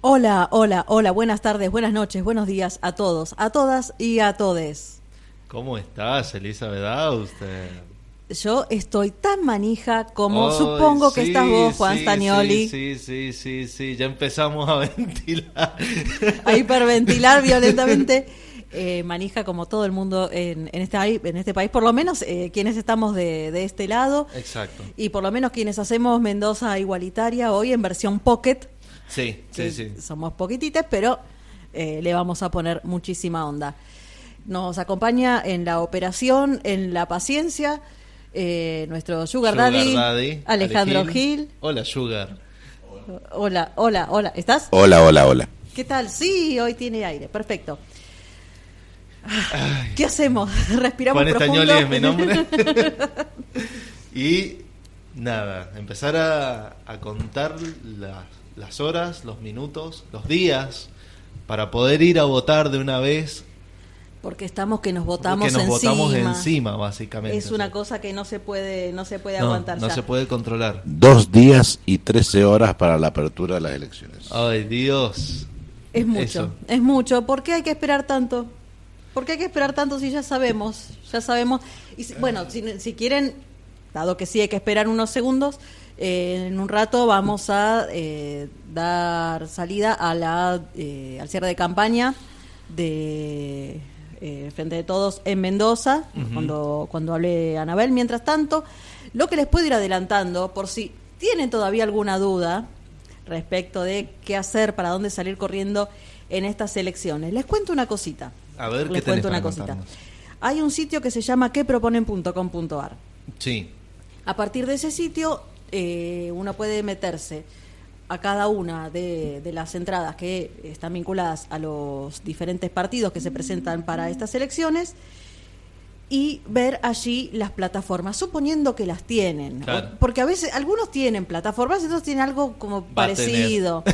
Hola, hola, hola, buenas tardes, buenas noches, buenos días a todos, a todas y a todes. ¿Cómo estás, Elizabeth Auster? Yo estoy tan manija como Ay, supongo que sí, estás vos, Juan sí, Stagnoli. sí, ya empezamos a ventilar. A hiperventilar violentamente. Manija como todo el mundo en este país, por lo menos quienes estamos de este lado. Exacto. Y por lo menos quienes hacemos Mendoza Igualitaria hoy en versión Pocket. Sí. Somos poquitites, pero le vamos a poner muchísima onda. Nos acompaña en la operación, en la paciencia, nuestro Sugar Daddy, Alejandro Gil. Hola, Sugar. Hola. ¿Estás? Hola. ¿Qué tal? Sí, hoy tiene aire. Perfecto. ¿Qué hacemos? Respiramos Juan profundo. Stagnoli es mi nombre. Y nada, empezar a contar las horas, los minutos, los días para poder ir a votar de una vez. Porque estamos que nos votamos encima, básicamente. Es una cosa que no se puede aguantar ya. No se puede controlar. 2 días y 13 horas para la apertura de las elecciones. Ay, Dios. Es mucho. ¿Por qué hay que esperar tanto? Si ya sabemos? Y si quieren, dado que sí hay que esperar unos segundos, en un rato vamos a dar salida a al cierre de campaña de Frente de Todos en Mendoza, cuando hable Anabel. Mientras tanto, lo que les puedo ir adelantando, por si tienen todavía alguna duda respecto de qué hacer, para dónde salir corriendo en estas elecciones, les cuento una cosita. A ver, ¿qué tenés para contarnos? Hay un sitio que se llama queproponen.com.ar. Sí. A partir de ese sitio, uno puede meterse a cada una de las entradas que están vinculadas a los diferentes partidos que se presentan para estas elecciones y ver allí las plataformas, suponiendo que las tienen. Claro. Porque a veces algunos tienen plataformas y otros tienen algo como parecido.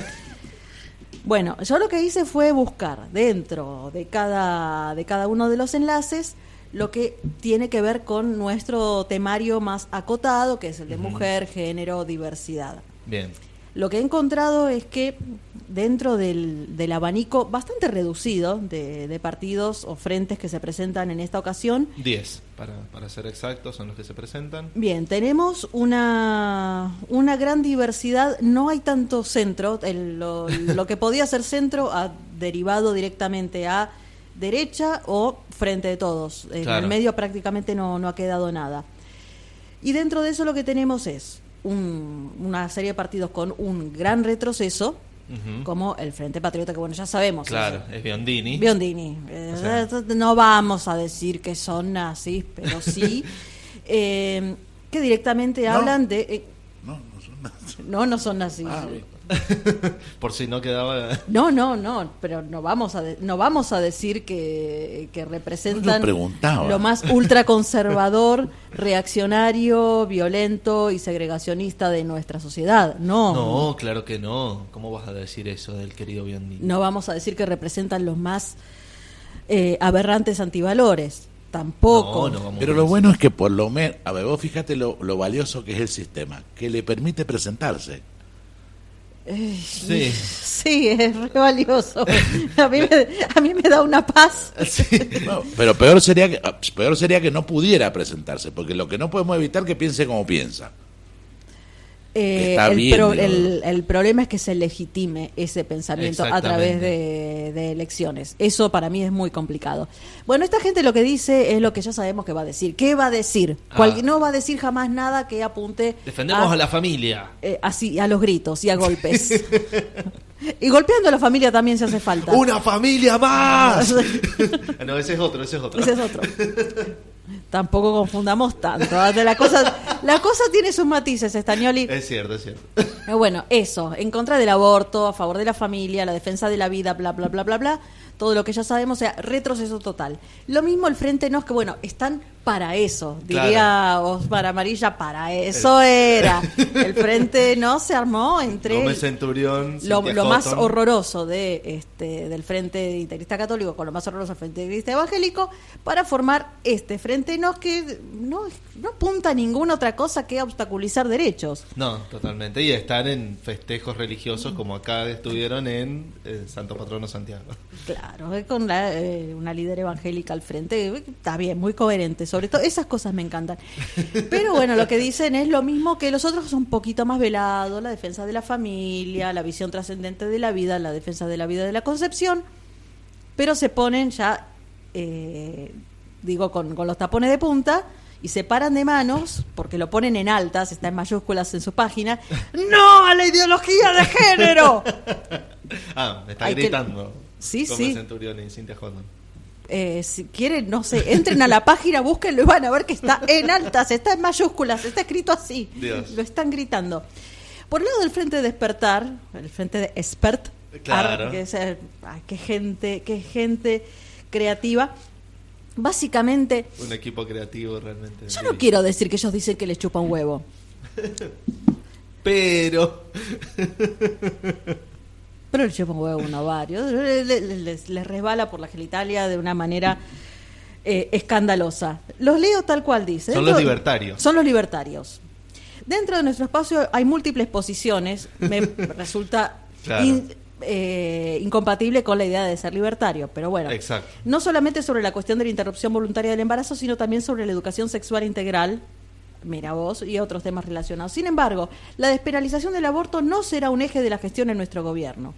Bueno, yo lo que hice fue buscar dentro de cada uno de los enlaces lo que tiene que ver con nuestro temario más acotado, que es el de mujer, género, diversidad. Bien. Lo que he encontrado es que dentro del abanico bastante reducido de partidos o frentes que se presentan en esta ocasión, 10, para ser exactos, son los que se presentan. Bien, tenemos una gran diversidad, no hay tanto centro, lo que podía ser centro ha derivado directamente a derecha o Frente de Todos. En el medio prácticamente no ha quedado nada. Y dentro de eso lo que tenemos es una serie de partidos con un gran retroceso, como el Frente Patriota, que bueno, ya sabemos. Claro, es Biondini. O sea, no vamos a decir que son nazis, pero sí, que directamente hablan de... No son nazis. No son nazis. Por si no quedaba... No, pero no vamos a decir que representan lo más ultraconservador, reaccionario, violento y segregacionista de nuestra sociedad. No, claro que no. ¿Cómo vas a decir eso del querido Biondini? No vamos a decir que representan los más aberrantes antivalores. Tampoco. No pero lo bueno es que por lo menos, a ver, vos fíjate lo valioso que es el sistema, que le permite presentarse. Sí, es re valioso. A mí me da una paz. Sí. No, pero peor sería que no pudiera presentarse, porque lo que no podemos evitar es que piense como piensa. El problema es que se legitime ese pensamiento a través de elecciones. Eso para mí es muy complicado. Bueno, esta gente lo que dice es lo que ya sabemos que va a decir. ¿Qué va a decir? No va a decir jamás nada que apunte defendemos a la familia. Así, a los gritos y a golpes. Y golpeando a la familia también se hace falta. ¡Una familia más! No, ese es otro. Tampoco confundamos tanto. La cosa tiene sus matices, Stagnoli. Es cierto. Bueno, eso, en contra del aborto, a favor de la familia, la defensa de la vida, bla, bla, bla, bla, bla. Todo lo que ya sabemos, o sea, retroceso total. Lo mismo el Frente Nos, que bueno, están para eso, diría Osmar Amarilla, para eso era. El Frente No se armó entre Gómez Centurión, lo más horroroso del Frente Integrista Católico con lo más horroroso del Frente Integrista Evangélico para formar este Frente que no apunta a ninguna otra cosa que obstaculizar derechos. No, totalmente. Y están en festejos religiosos como acá estuvieron en Santo Patrono Santiago. Claro, con una líder evangélica al frente, está bien, muy coherente, sobre todo esas cosas me encantan. Pero bueno, lo que dicen es lo mismo que los otros, son un poquito más velados, la defensa de la familia, la visión trascendente de la vida, la defensa de la vida de la concepción, pero se ponen ya, con los tapones de punta y se paran de manos, porque lo ponen en altas, está en mayúsculas en su página, ¡no a la ideología de género! Me está gritando. Sí, Gómez sí. Centurión y Cintia Holman. Si quieren, no sé, entren a la página, búsquenlo y van a ver que está en altas, está en mayúsculas, está escrito así. Dios. Lo están gritando. Por el lado del Frente de Despertar, el Frente de Expert, Claro. que es, qué gente creativa. Básicamente, Un equipo creativo realmente. yo no quiero decir que ellos dicen que les chupa un huevo. Pero Les chupa un huevo un ovario. Les resbala por la genitalia de una manera escandalosa. Los leo tal cual dice. Son los libertarios. Son los libertarios. Dentro de nuestro espacio hay múltiples posiciones. Me resulta Claro. incompatible con la idea de ser libertario, pero bueno. Exacto. No solamente sobre la cuestión de la interrupción voluntaria del embarazo, sino también sobre la educación sexual integral, mira vos, y otros temas relacionados. Sin embargo, la despenalización del aborto no será un eje de la gestión en nuestro gobierno.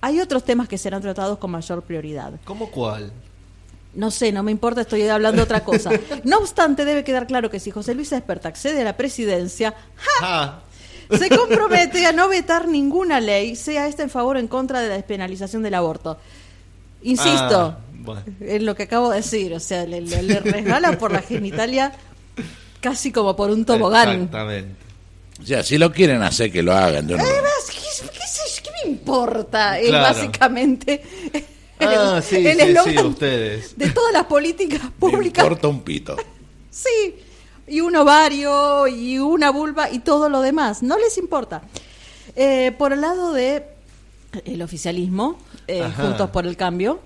Hay otros temas que serán tratados con mayor prioridad. ¿Cómo cuál? No sé, no me importa, estoy hablando de otra cosa. No obstante, debe quedar claro que si José Luis Espert accede a la presidencia, se compromete a no vetar ninguna ley, sea esta en favor o en contra de la despenalización del aborto. Insisto, Bueno. en lo que acabo de decir, o sea, le resbala por la genitalia casi como por un tobogán. Exactamente. O sea, si lo quieren hacer, que lo hagan. Yo no. ¿Qué me importa? Es Claro. básicamente Sí, el sí, eslogan ustedes. de todas las políticas Me públicas. importa un pito. Sí, y un ovario, y una vulva, y todo lo demás. No les importa. Por el lado de el oficialismo, Ajá. Juntos por el Cambio.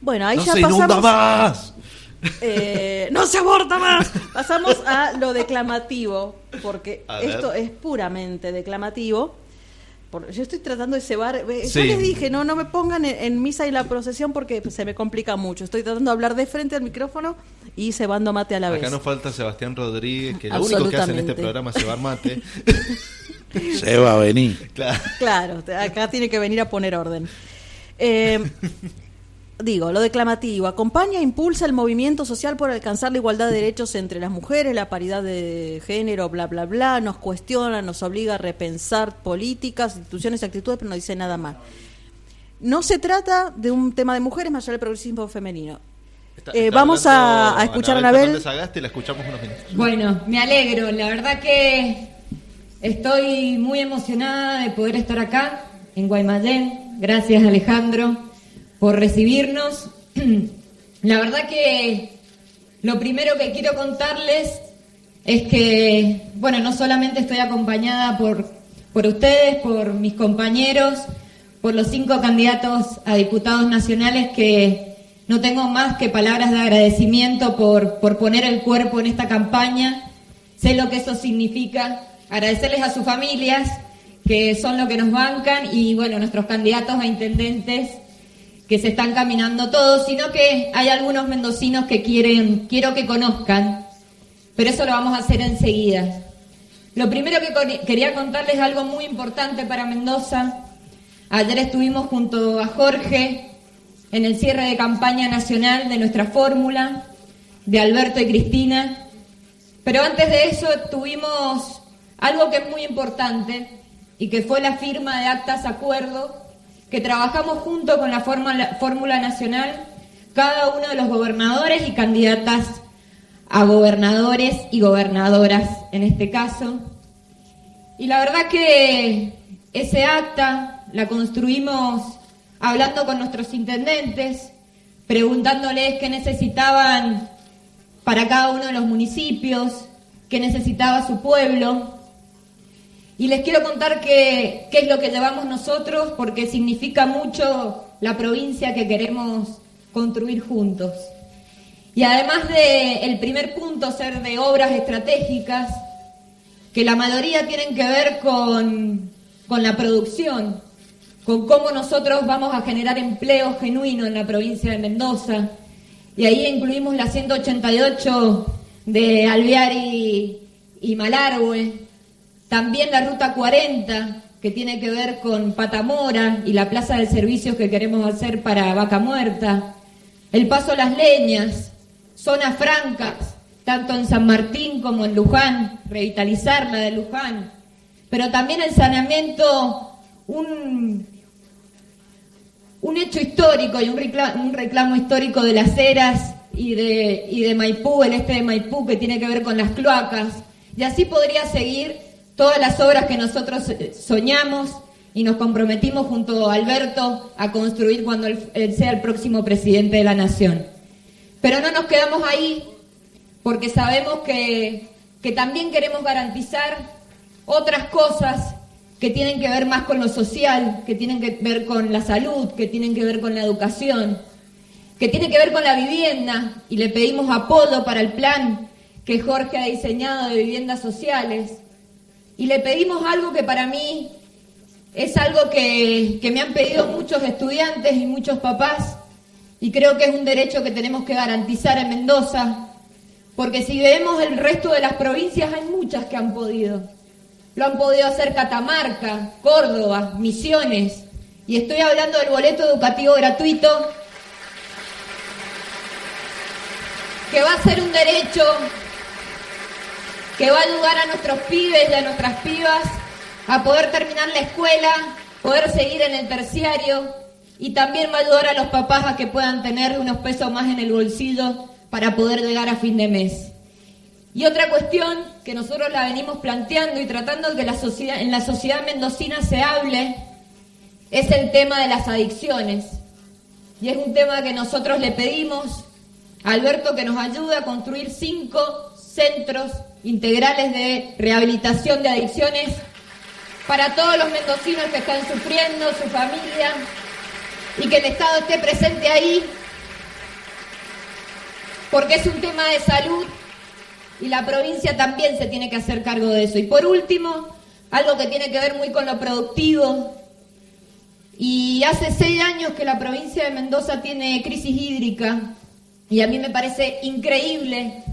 Bueno, ahí ¡No ya se pasamos. inunda más! ¡No se aborta más! Pasamos a lo declamativo, porque A ver. esto es puramente declamativo. Yo estoy tratando de cebar. Yo Sí. les dije, no me pongan en misa y la procesión porque se me complica mucho. Estoy tratando de hablar de frente al micrófono y cebando mate a la vez. Acá nos falta Sebastián Rodríguez, que lo único que hace en este Absolutamente. programa es cebar mate. Se va a venir. Claro. Claro, acá tiene que venir a poner orden. Digo, lo declamativo, acompaña e impulsa el movimiento social por alcanzar la igualdad de derechos entre las mujeres, la paridad de género, bla, bla, bla, nos cuestiona, nos obliga a repensar políticas, instituciones y actitudes, pero no dice nada más. No se trata de un tema de mujeres, más allá del progresismo femenino. Está Vamos hablando a escuchar a Anabel Anabel. Fernández Sagasti, la escuchamos unos minutos. Bueno, me alegro, la verdad que estoy muy emocionada de poder estar acá en Guaymallén. Gracias, Alejandro, por recibirnos. La verdad que lo primero que quiero contarles es que, bueno, no solamente estoy acompañada por ustedes, por mis compañeros, por los 5 candidatos a diputados nacionales que no tengo más que palabras de agradecimiento por poner el cuerpo en esta campaña. Sé lo que eso significa. Agradecerles a sus familias, que son lo que nos bancan, y bueno, nuestros candidatos a intendentes, que se están caminando todos, sino que hay algunos mendocinos que quiero que conozcan, pero eso lo vamos a hacer enseguida. Lo primero que quería contarles es algo muy importante para Mendoza. Ayer estuvimos junto a Jorge en el cierre de campaña nacional de nuestra fórmula, de Alberto y Cristina, pero antes de eso tuvimos algo que es muy importante y que fue la firma de actas acuerdo, que trabajamos junto con la fórmula nacional, cada uno de los gobernadores y candidatas a gobernadores y gobernadoras en este caso. Y la verdad que ese acta la construimos hablando con nuestros intendentes, preguntándoles qué necesitaban para cada uno de los municipios, qué necesitaba su pueblo. Y les quiero contar qué es lo que llevamos nosotros, porque significa mucho la provincia que queremos construir juntos. Y además de el primer punto ser de obras estratégicas, que la mayoría tienen que ver con la producción, con cómo nosotros vamos a generar empleo genuino en la provincia de Mendoza. Y ahí incluimos la 188 de Alvear y Malargüe, también la Ruta 40, que tiene que ver con Patamora y la plaza de servicios que queremos hacer para Vaca Muerta, el Paso a las Leñas, zonas francas, tanto en San Martín como en Luján, revitalizar la de Luján, pero también el saneamiento, un hecho histórico y un reclamo histórico de Las Heras y de Maipú, el este de Maipú, que tiene que ver con las cloacas, y así podría seguir todas las obras que nosotros soñamos y nos comprometimos junto a Alberto a construir cuando él sea el próximo presidente de la Nación. Pero no nos quedamos ahí, porque sabemos que también queremos garantizar otras cosas que tienen que ver más con lo social, que tienen que ver con la salud, que tienen que ver con la educación, que tienen que ver con la vivienda, y le pedimos apoyo para el plan que Jorge ha diseñado de viviendas sociales, y le pedimos algo que para mí es algo que me han pedido muchos estudiantes y muchos papás, y creo que es un derecho que tenemos que garantizar en Mendoza, porque si vemos el resto de las provincias hay muchas que han podido. Lo han podido hacer Catamarca, Córdoba, Misiones, y estoy hablando del boleto educativo gratuito, que va a ser un derecho que va a ayudar a nuestros pibes y a nuestras pibas a poder terminar la escuela, poder seguir en el terciario, y también va a ayudar a los papás a que puedan tener unos pesos más en el bolsillo para poder llegar a fin de mes. Y otra cuestión que nosotros la venimos planteando y tratando de que en la sociedad mendocina se hable es el tema de las adicciones. Y es un tema que nosotros le pedimos a Alberto que nos ayude a construir 5 centros integrales de rehabilitación de adicciones para todos los mendocinos que están sufriendo, su familia, y que el Estado esté presente ahí, porque es un tema de salud y la provincia también se tiene que hacer cargo de eso. Y por último, algo que tiene que ver muy con lo productivo, y hace 6 años que la provincia de Mendoza tiene crisis hídrica, y a mí me parece increíble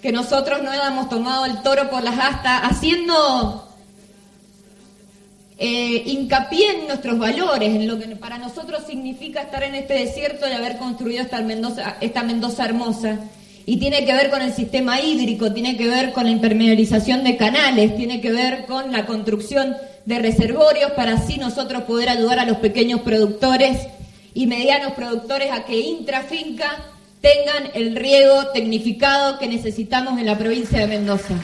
que nosotros no hayamos tomado el toro por las astas, haciendo hincapié en nuestros valores, en lo que para nosotros significa estar en este desierto y haber construido esta Mendoza hermosa. Y tiene que ver con el sistema hídrico, tiene que ver con la impermeabilización de canales, tiene que ver con la construcción de reservorios para así nosotros poder ayudar a los pequeños productores y medianos productores a que intrafinca tengan el riego tecnificado que necesitamos en la provincia de Mendoza.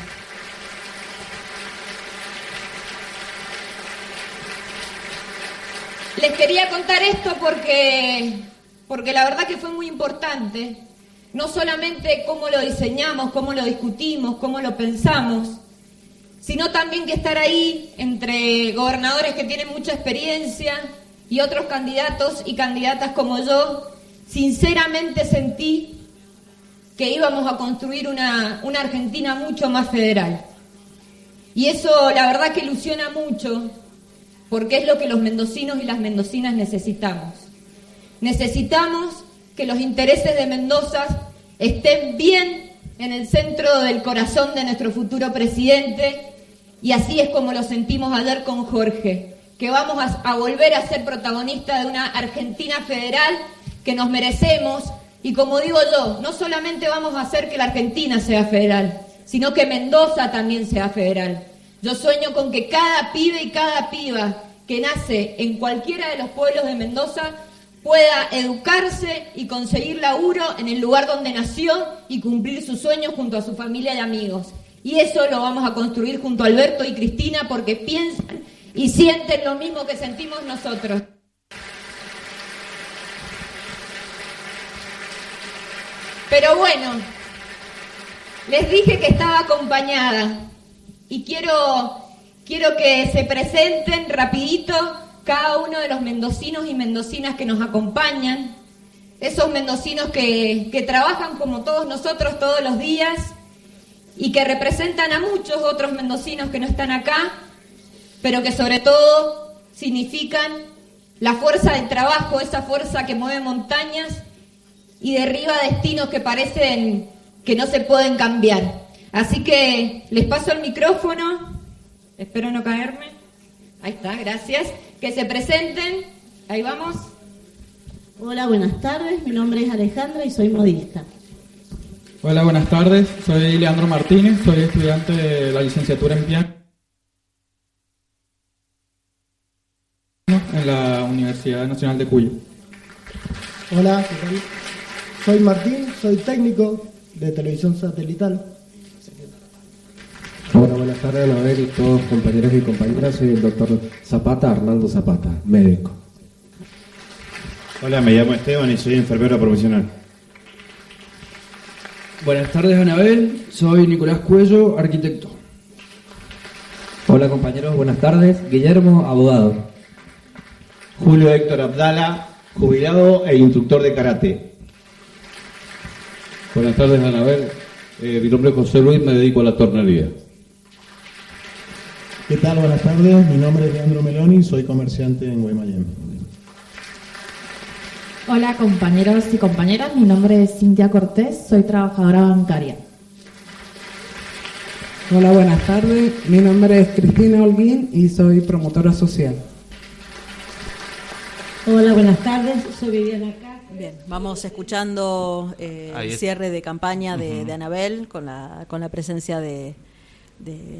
Les quería contar esto porque la verdad que fue muy importante, no solamente cómo lo diseñamos, cómo lo discutimos, cómo lo pensamos, sino también que estar ahí entre gobernadores que tienen mucha experiencia y otros candidatos y candidatas como yo, sinceramente sentí que íbamos a construir una Argentina mucho más federal. Y eso la verdad que ilusiona mucho, porque es lo que los mendocinos y las mendocinas necesitamos. Necesitamos que los intereses de Mendoza estén bien en el centro del corazón de nuestro futuro presidente, y así es como lo sentimos ayer con Jorge, que vamos a volver a ser protagonistas de una Argentina federal que nos merecemos, y como digo yo, no solamente vamos a hacer que la Argentina sea federal, sino que Mendoza también sea federal. Yo sueño con que cada pibe y cada piba que nace en cualquiera de los pueblos de Mendoza pueda educarse y conseguir laburo en el lugar donde nació y cumplir sus sueños junto a su familia y amigos. Y eso lo vamos a construir junto a Alberto y Cristina, porque piensan y sienten lo mismo que sentimos nosotros. Pero bueno, les dije que estaba acompañada y quiero que se presenten rapidito cada uno de los mendocinos y mendocinas que nos acompañan. esos mendocinos que trabajan como todos nosotros todos los días y que representan a muchos otros mendocinos que no están acá, pero que sobre todo significan la fuerza del trabajo, esa fuerza que mueve montañas y derriba destinos que parecen que no se pueden cambiar. Así que les paso el micrófono, espero no caerme. Ahí está, gracias. Que se presenten, ahí vamos. Hola, buenas tardes, mi nombre es Alejandra y soy modista. Hola, buenas tardes, soy Leandro Martínez, soy estudiante de la licenciatura en piano en la Universidad Nacional de Cuyo. Hola, ¿qué tal? Soy Martín, soy técnico de televisión satelital. Hola, buenas tardes, Anabel y todos compañeros y compañeras. Soy el doctor Zapata, Arnaldo Zapata, médico. Hola, me llamo Esteban y soy enfermero profesional. Buenas tardes, Anabel. Soy Nicolás Cuello, arquitecto. Hola, compañeros. Buenas tardes. Guillermo, abogado. Julio Héctor Abdala, jubilado e instructor de karate. Buenas tardes, Anabel. Mi nombre es José Luis, me dedico a la tornería. ¿Qué tal? Buenas tardes. Mi nombre es Leandro Meloni, soy comerciante en Guaymallén. Hola, compañeros y compañeras. Mi nombre es Cintia Cortés, soy trabajadora bancaria. Hola, buenas tardes. Mi nombre es Cristina Holguín y soy promotora social. Hola, buenas tardes. Soy Viviana Cá. Bien, vamos escuchando el cierre de campaña de Anabel con la presencia de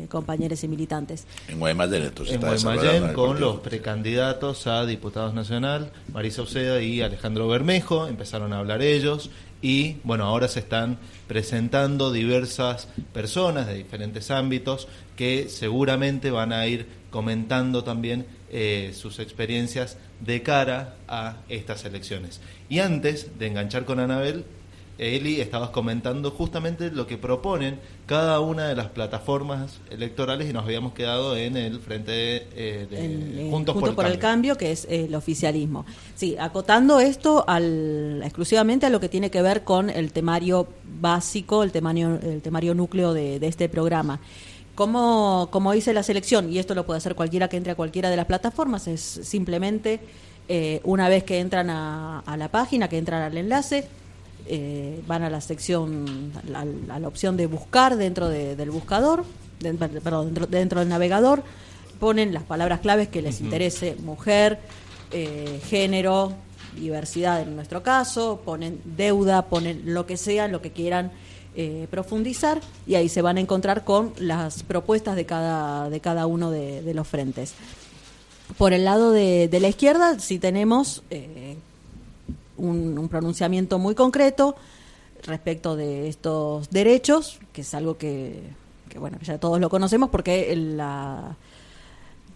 compañeros y militantes. En Guaymallén, entonces. En Guaymallén, con los precandidatos a diputados nacional, Marisa Uceda y Alejandro Bermejo, empezaron a hablar ellos y, bueno, ahora se están presentando diversas personas de diferentes ámbitos que seguramente van a ir comentando también sus experiencias de cara a estas elecciones. Y antes de enganchar con Anabel, Eli, estabas comentando justamente lo que proponen cada una de las plataformas electorales y nos habíamos quedado en el frente de Juntos por el Cambio, que es el oficialismo. Sí, acotando esto exclusivamente a lo que tiene que ver con el temario básico, el temario núcleo de este programa. Como dice la selección, y esto lo puede hacer cualquiera que entre a cualquiera de las plataformas, es simplemente una vez que entran a la página, que entran al enlace, van a la sección, a la opción de buscar dentro del buscador, dentro del navegador, ponen las palabras claves que les interese: mujer, género, diversidad en nuestro caso, ponen deuda, ponen lo que sea, lo que quieran profundizar, y ahí se van a encontrar con las propuestas de cada uno de los frentes. Por el lado de la izquierda sí tenemos un pronunciamiento muy concreto respecto de estos derechos, que es algo que bueno, ya todos lo conocemos porque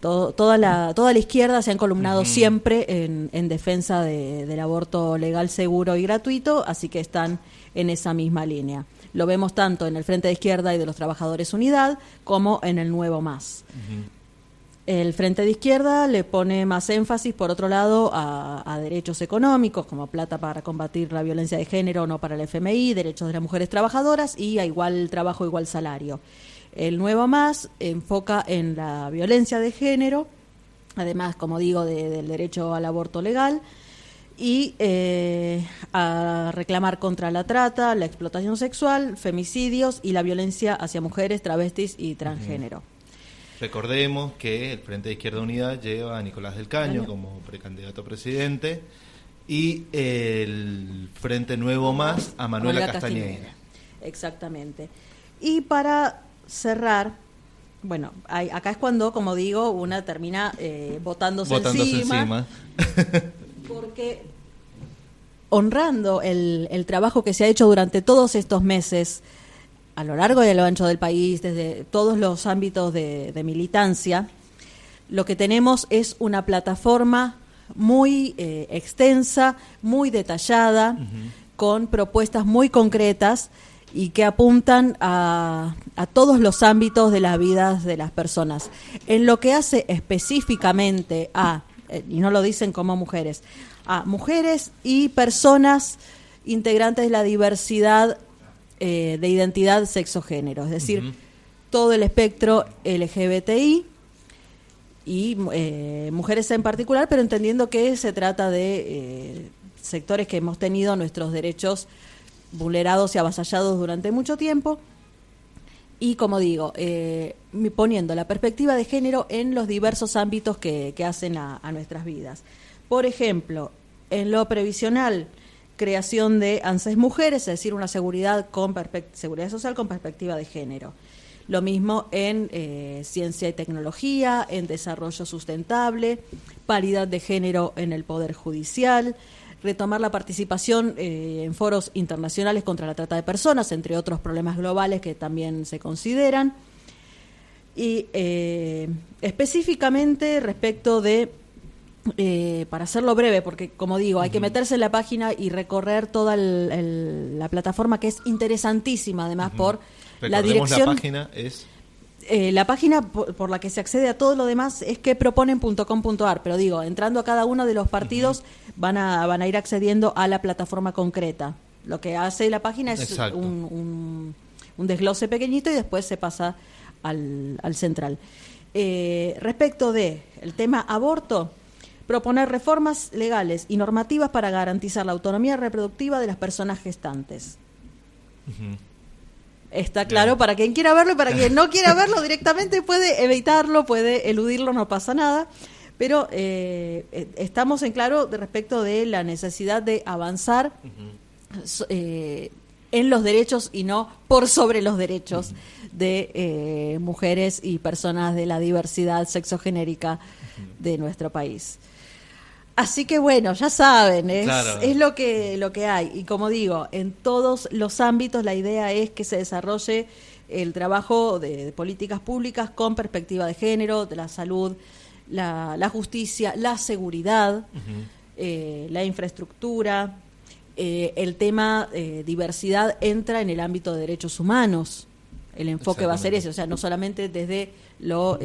toda la izquierda se ha columnado siempre en defensa del aborto legal, seguro y gratuito, así que están en esa misma línea. Lo vemos tanto en el Frente de Izquierda y de los Trabajadores Unidad como en el Nuevo Más. El Frente de Izquierda le pone más énfasis, por otro lado, a derechos económicos, como plata para combatir la violencia de género, no para el FMI, derechos de las mujeres trabajadoras y a igual trabajo, igual salario. El Nuevo Más enfoca en la violencia de género, además, como digo, del derecho al aborto legal, y a reclamar contra la trata, la explotación sexual, femicidios y la violencia hacia mujeres, travestis y transgénero. Recordemos que el Frente de Izquierda Unida lleva a Nicolás del Caño como precandidato a presidente y el Frente Nuevo Más a Manuela Castañeda. Exactamente. Y para cerrar, bueno, acá es cuando, como digo, una termina botándose encima. Porque honrando el trabajo que se ha hecho durante todos estos meses a lo largo y a lo ancho del país, desde todos los ámbitos de militancia, lo que tenemos es una plataforma muy extensa, muy detallada, con propuestas muy concretas y que apuntan a todos los ámbitos de las vidas de las personas. En lo que hace específicamente a y no lo dicen como mujeres, a mujeres y personas integrantes de la diversidad de identidad sexo-género, es decir, todo el espectro LGBTI y mujeres en particular, pero entendiendo que se trata de sectores que hemos tenido nuestros derechos vulnerados y avasallados durante mucho tiempo. Y como digo, poniendo la perspectiva de género en los diversos ámbitos que hacen a nuestras vidas. Por ejemplo, en lo previsional, creación de ANSES Mujeres, es decir, una seguridad social con perspectiva de género. Lo mismo en ciencia y tecnología, en desarrollo sustentable, paridad de género en el Poder Judicial, retomar la participación en foros internacionales contra la trata de personas, entre otros problemas globales que también se consideran. Y específicamente respecto de, para hacerlo breve, porque como digo, hay que meterse en la página y recorrer toda la plataforma, que es interesantísima, además por la dirección. La página es... la página por la que se accede a todo lo demás es queproponen.com.ar, pero digo, entrando a cada uno de los partidos van a ir accediendo a la plataforma concreta. Lo que hace la página es un desglose pequeñito y después se pasa al central. Respecto de el tema aborto, proponer reformas legales y normativas para garantizar la autonomía reproductiva de las personas gestantes. Está claro, para quien quiera verlo y para quien no quiera verlo directamente puede evitarlo, puede eludirlo, no pasa nada, pero estamos en claro respecto de la necesidad de avanzar en los derechos y no por sobre los derechos de mujeres y personas de la diversidad sexogenérica de nuestro país. Así que bueno, ya saben, es lo que hay. Y como digo, en todos los ámbitos la idea es que se desarrolle el trabajo de políticas públicas con perspectiva de género, de la salud, la justicia, la seguridad, la infraestructura. El tema diversidad entra en el ámbito de derechos humanos. El enfoque va a ser ese, o sea, no solamente desde lo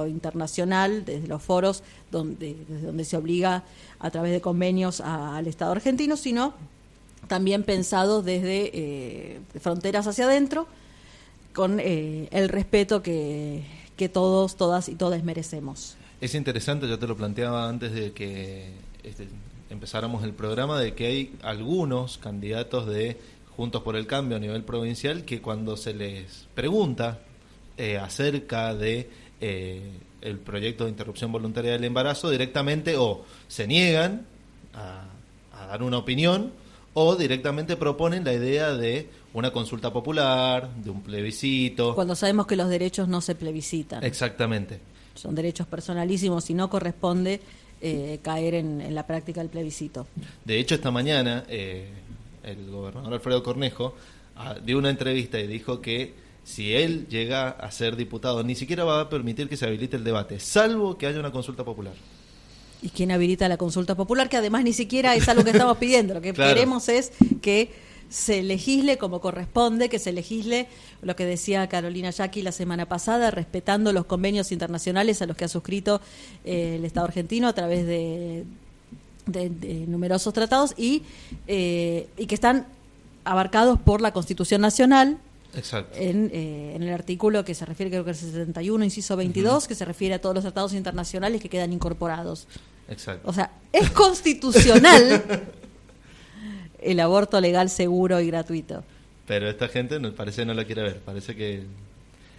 internacional, desde los foros desde donde se obliga a través de convenios al Estado argentino, sino también pensado desde fronteras hacia adentro, con el respeto que todos, todas y todes merecemos. Es interesante, yo te lo planteaba antes de que empezáramos el programa, de que hay algunos candidatos de Juntos por el Cambio a nivel provincial que cuando se les pregunta acerca de el proyecto de interrupción voluntaria del embarazo, directamente o se niegan a dar una opinión o directamente proponen la idea de una consulta popular, de un plebiscito. Cuando sabemos que los derechos no se plebiscitan. Exactamente. Son derechos personalísimos y no corresponde caer en la práctica del plebiscito. De hecho, esta mañana el gobernador Alfredo Cornejo dio una entrevista y dijo que si él llega a ser diputado, ni siquiera va a permitir que se habilite el debate, salvo que haya una consulta popular. ¿Y quién habilita la consulta popular? Que además ni siquiera es algo que estamos pidiendo. Lo que queremos es que se legisle como corresponde, que se legisle lo que decía Carolina Yaqui la semana pasada, respetando los convenios internacionales a los que ha suscrito el Estado argentino a través de numerosos tratados y que están abarcados por la Constitución Nacional. Exacto. En el artículo que se refiere, creo que es el 61, inciso 22, que se refiere a todos los tratados internacionales que quedan incorporados. Exacto. O sea, es constitucional el aborto legal, seguro y gratuito. Pero esta gente parece no la quiere ver. Parece que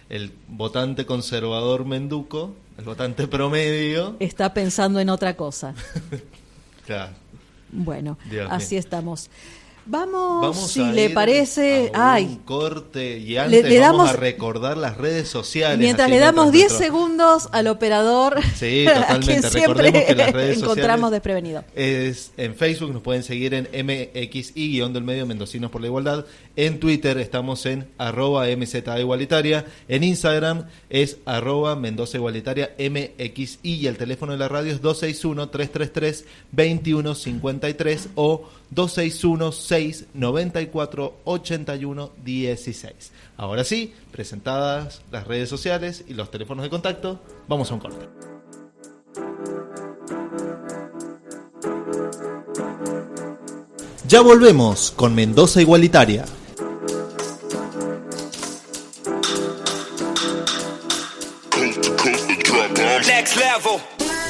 el votante conservador menduco, el votante promedio, está pensando en otra cosa. Claro. Bueno, Dios así mío. estamos. Vamos si a le parece, a un corte y antes le damos, vamos a recordar las redes sociales. Mientras le damos 10 segundos al operador, sí, totalmente. Recordemos que las redes encontramos sociales desprevenido. En Facebook nos pueden seguir en MXI_del Mendocinos por la Igualdad. En Twitter estamos en @MZ Igualitaria. En Instagram es @Mendoza Igualitaria MXI y el teléfono de la radio es 261-333-2153 o 261-694-8116. Ahora sí, presentadas las redes sociales y los teléfonos de contacto, vamos a un corte. Ya volvemos con Mendoza Igualitaria.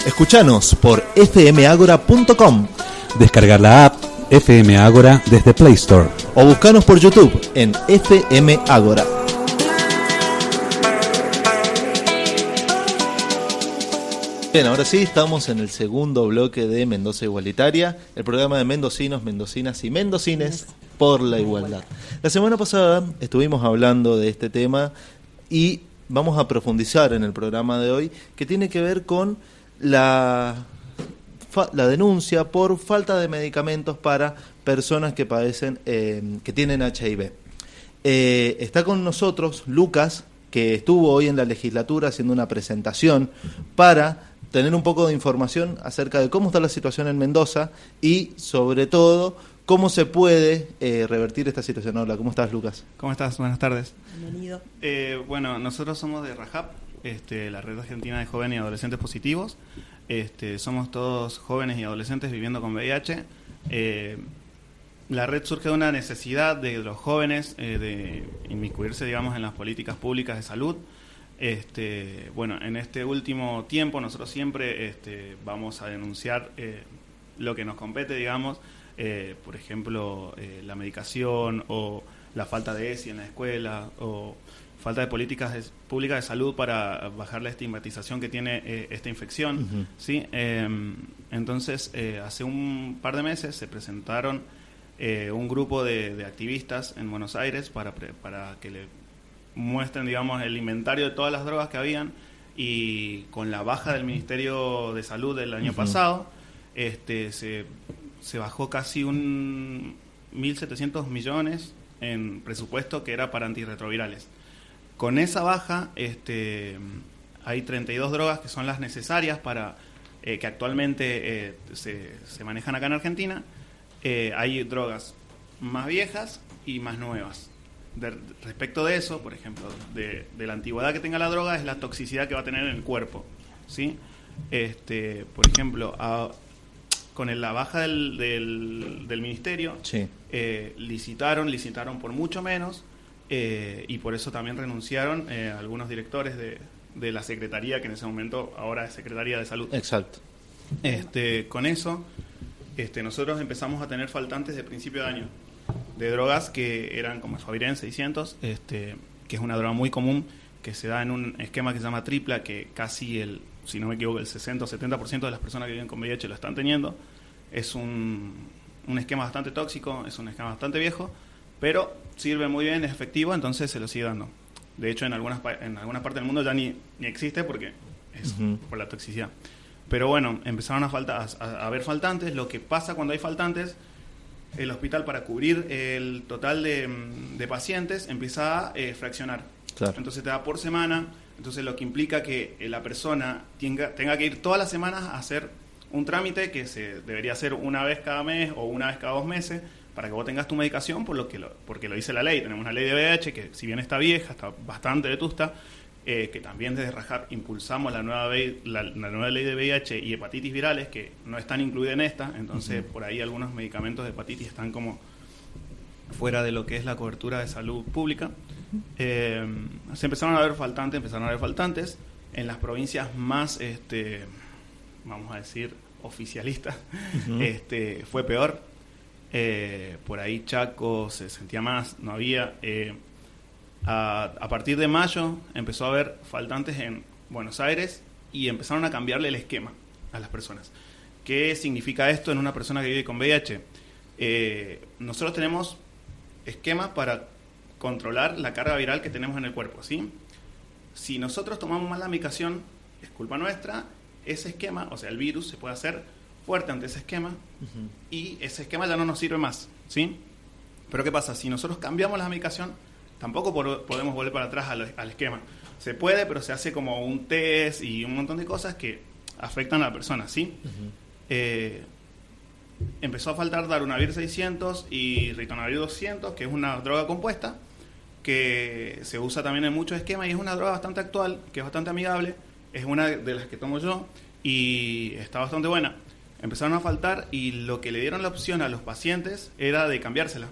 Escuchanos por fmagora.com. Descargar la app FM Agora desde Play Store. O buscanos por YouTube en FM Agora. Bien, ahora sí, estamos en el segundo bloque de Mendoza Igualitaria, el programa de mendocinos, mendocinas y mendocines por la igualdad. La semana pasada estuvimos hablando de este tema y vamos a profundizar en el programa de hoy, que tiene que ver con la denuncia por falta de medicamentos para personas que padecen, que tienen HIV. Está con nosotros Lucas, que estuvo hoy en la legislatura haciendo una presentación para tener un poco de información acerca de cómo está la situación en Mendoza y, sobre todo, cómo se puede revertir esta situación. Hola, ¿cómo estás, Lucas? ¿Cómo estás? Buenas tardes. Bienvenido. Bueno, nosotros somos de RAJAP, la Red Argentina de Jóvenes y Adolescentes Positivos. Somos todos jóvenes y adolescentes viviendo con VIH. La red surge de una necesidad de los jóvenes de inmiscuirse, digamos, en las políticas públicas de salud. Bueno, en este último tiempo nosotros siempre vamos a denunciar lo que nos compete, digamos, por ejemplo, la medicación o la falta de ESI en la escuela o falta de políticas públicas de salud para bajar la estigmatización que tiene esta infección. Uh-huh. ¿Sí? Entonces, hace un par de meses se presentaron un grupo de activistas en Buenos Aires para que le muestren, digamos, el inventario de todas las drogas que habían, y con la baja del Ministerio de Salud del año pasado, se bajó casi 1.700 millones en presupuesto que era para antirretrovirales. Con esa baja, hay 32 drogas que son las necesarias para que actualmente se manejan acá en Argentina. Hay drogas más viejas y más nuevas. Respecto de eso, por ejemplo, de la antigüedad que tenga la droga es la toxicidad que va a tener en el cuerpo, ¿sí? Por ejemplo, con la baja del ministerio, sí, licitaron por mucho menos, y por eso también renunciaron algunos directores de la Secretaría, que en ese momento ahora es Secretaría de Salud. Exacto. Con eso, nosotros empezamos a tener faltantes de principio de año de drogas que eran como el Faviren 600, que es una droga muy común que se da en un esquema que se llama tripla, que casi si no me equivoco, el 60 o 70% de las personas que viven con VIH lo están teniendo. Es un esquema bastante tóxico, es un esquema bastante viejo, pero sirve muy bien, es efectivo, entonces se lo sigue dando. De hecho, en algunas partes del mundo ya ni existe porque es por la toxicidad. Pero bueno, empezaron a haber faltantes. Lo que pasa cuando hay faltantes, el hospital, para cubrir el total de pacientes, empieza a fraccionar. Claro. Entonces te da por semana, entonces lo que implica que la persona tenga que ir todas las semanas a hacer un trámite que se debería hacer una vez cada mes o una vez cada 2 meses para que vos tengas tu medicación, porque lo dice la ley. Tenemos una ley de VIH que, si bien está vieja, está bastante vetusta, que también desde RAJAP impulsamos la nueva ley de VIH y hepatitis virales, que no están incluidas en esta. Entonces, por ahí algunos medicamentos de hepatitis están como fuera de lo que es la cobertura de salud pública. Se empezaron a ver faltantes en las provincias más, vamos a decir, oficialistas. Fue peor. Por ahí Chaco se sentía más, no había. A partir de mayo empezó a haber faltantes en Buenos Aires y empezaron a cambiarle el esquema a las personas. ¿Qué significa esto en una persona que vive con VIH? Nosotros tenemos esquemas para controlar la carga viral que tenemos en el cuerpo, ¿sí? Si nosotros tomamos mal la medicación, es culpa nuestra. Ese esquema, o sea, el virus se puede hacer fuerte ante ese esquema, y ese esquema ya no nos sirve más, ¿sí? Pero ¿qué pasa? Si nosotros cambiamos la medicación, tampoco podemos volver para atrás al esquema. Se puede, pero se hace como un test y un montón de cosas que afectan a la persona, ¿sí? Empezó a faltar Darunavir 600 y Ritonavir 200, que es una droga compuesta que se usa también en muchos esquemas y es una droga bastante actual, que es bastante amigable. Es una de las que tomo yo y está bastante buena. empezaron a faltar y lo que le dieron la opción a los pacientes era de cambiársela.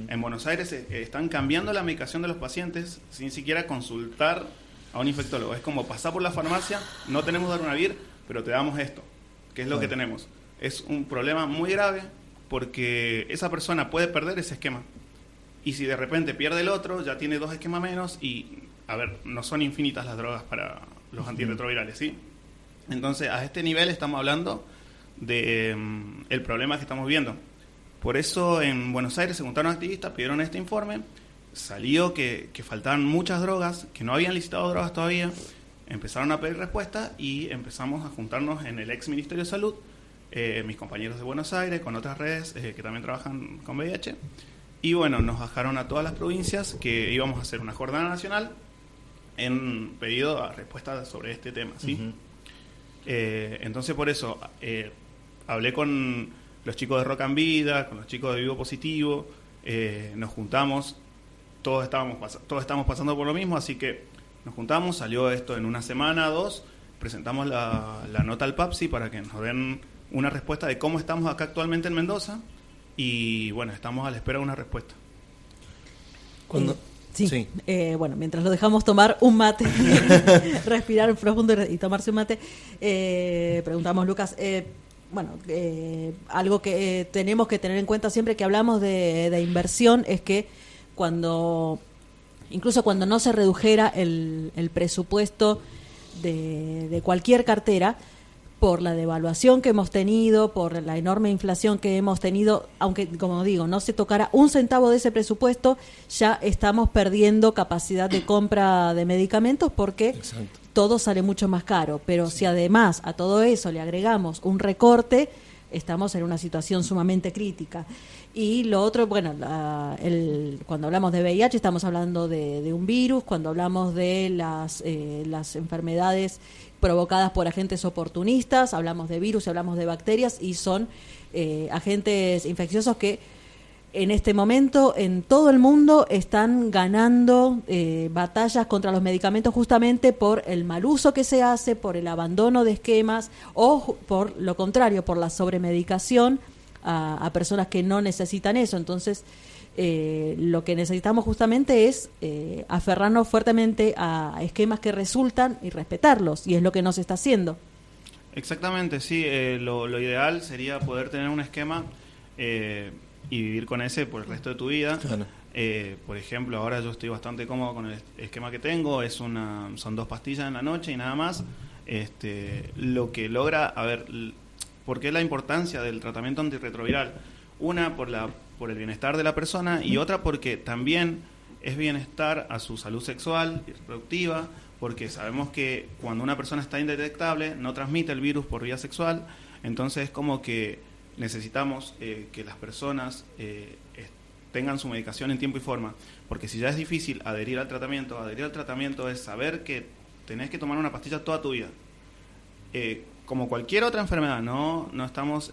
En Buenos Aires están cambiando la medicación de los pacientes sin siquiera consultar a un infectólogo. Es como pasar por la farmacia, no tenemos Darunavir, pero te damos esto, que es lo que tenemos. Es un problema muy grave porque esa persona puede perder ese esquema. Y si de repente pierde el otro, ya tiene 2 esquemas menos y, a ver, no son infinitas las drogas para los antirretrovirales, ¿sí? Entonces, a este nivel estamos hablando de el problema que estamos viendo. Por eso en Buenos Aires se juntaron activistas, pidieron este informe, salió que faltaban muchas drogas, que no habían licitado drogas todavía, empezaron a pedir respuestas y empezamos a juntarnos en el ex Ministerio de Salud, mis compañeros de Buenos Aires, con otras redes que también trabajan con VIH, y bueno, nos bajaron a todas las provincias que íbamos a hacer una jornada nacional en pedido a respuesta sobre este tema, ¿sí? Entonces por eso hablé con los chicos de Rock and Vida, con los chicos de Vivo Positivo, nos juntamos, todos estamos pasando por lo mismo, así que nos juntamos, salió esto en una semana, 2, presentamos la nota al PAPSI para que nos den una respuesta de cómo estamos acá actualmente en Mendoza y bueno, estamos a la espera de una respuesta. Sí. Bueno, mientras lo dejamos tomar un mate, respirar profundo y tomarse un mate, preguntamos, Lucas, algo que tenemos que tener en cuenta siempre que hablamos de inversión es que incluso cuando no se redujera el presupuesto de cualquier cartera, por la devaluación que hemos tenido, por la enorme inflación que hemos tenido, aunque, como digo, no se tocara un centavo de ese presupuesto, ya estamos perdiendo capacidad de compra de medicamentos porque todo sale mucho más caro. Pero si además a todo eso le agregamos un recorte, estamos en una situación sumamente crítica. Y lo otro, bueno, cuando hablamos de VIH estamos hablando de un virus, cuando hablamos de las enfermedades provocadas por agentes oportunistas, hablamos de virus, hablamos de bacterias y son agentes infecciosos que en este momento en todo el mundo están ganando batallas contra los medicamentos justamente por el mal uso que se hace, por el abandono de esquemas o por lo contrario, por la sobremedicación a personas que no necesitan eso. Entonces, lo que necesitamos justamente es aferrarnos fuertemente a esquemas que resultan y respetarlos, y es lo que no se está haciendo. Exactamente, sí. Lo ideal sería poder tener un esquema y vivir con ese por el resto de tu vida. Claro. Por ejemplo, ahora yo estoy bastante cómodo con el esquema que tengo, son 2 pastillas en la noche y nada más. Lo que logra, a ver, ¿por qué la importancia del tratamiento antirretroviral? Una, por el bienestar de la persona, y otra porque también es bienestar a su salud sexual y reproductiva, porque sabemos que cuando una persona está indetectable no transmite el virus por vía sexual, entonces es como que necesitamos que las personas tengan su medicación en tiempo y forma, porque si ya es difícil adherir al tratamiento es saber que tenés que tomar una pastilla toda tu vida. Como cualquier otra enfermedad, no estamos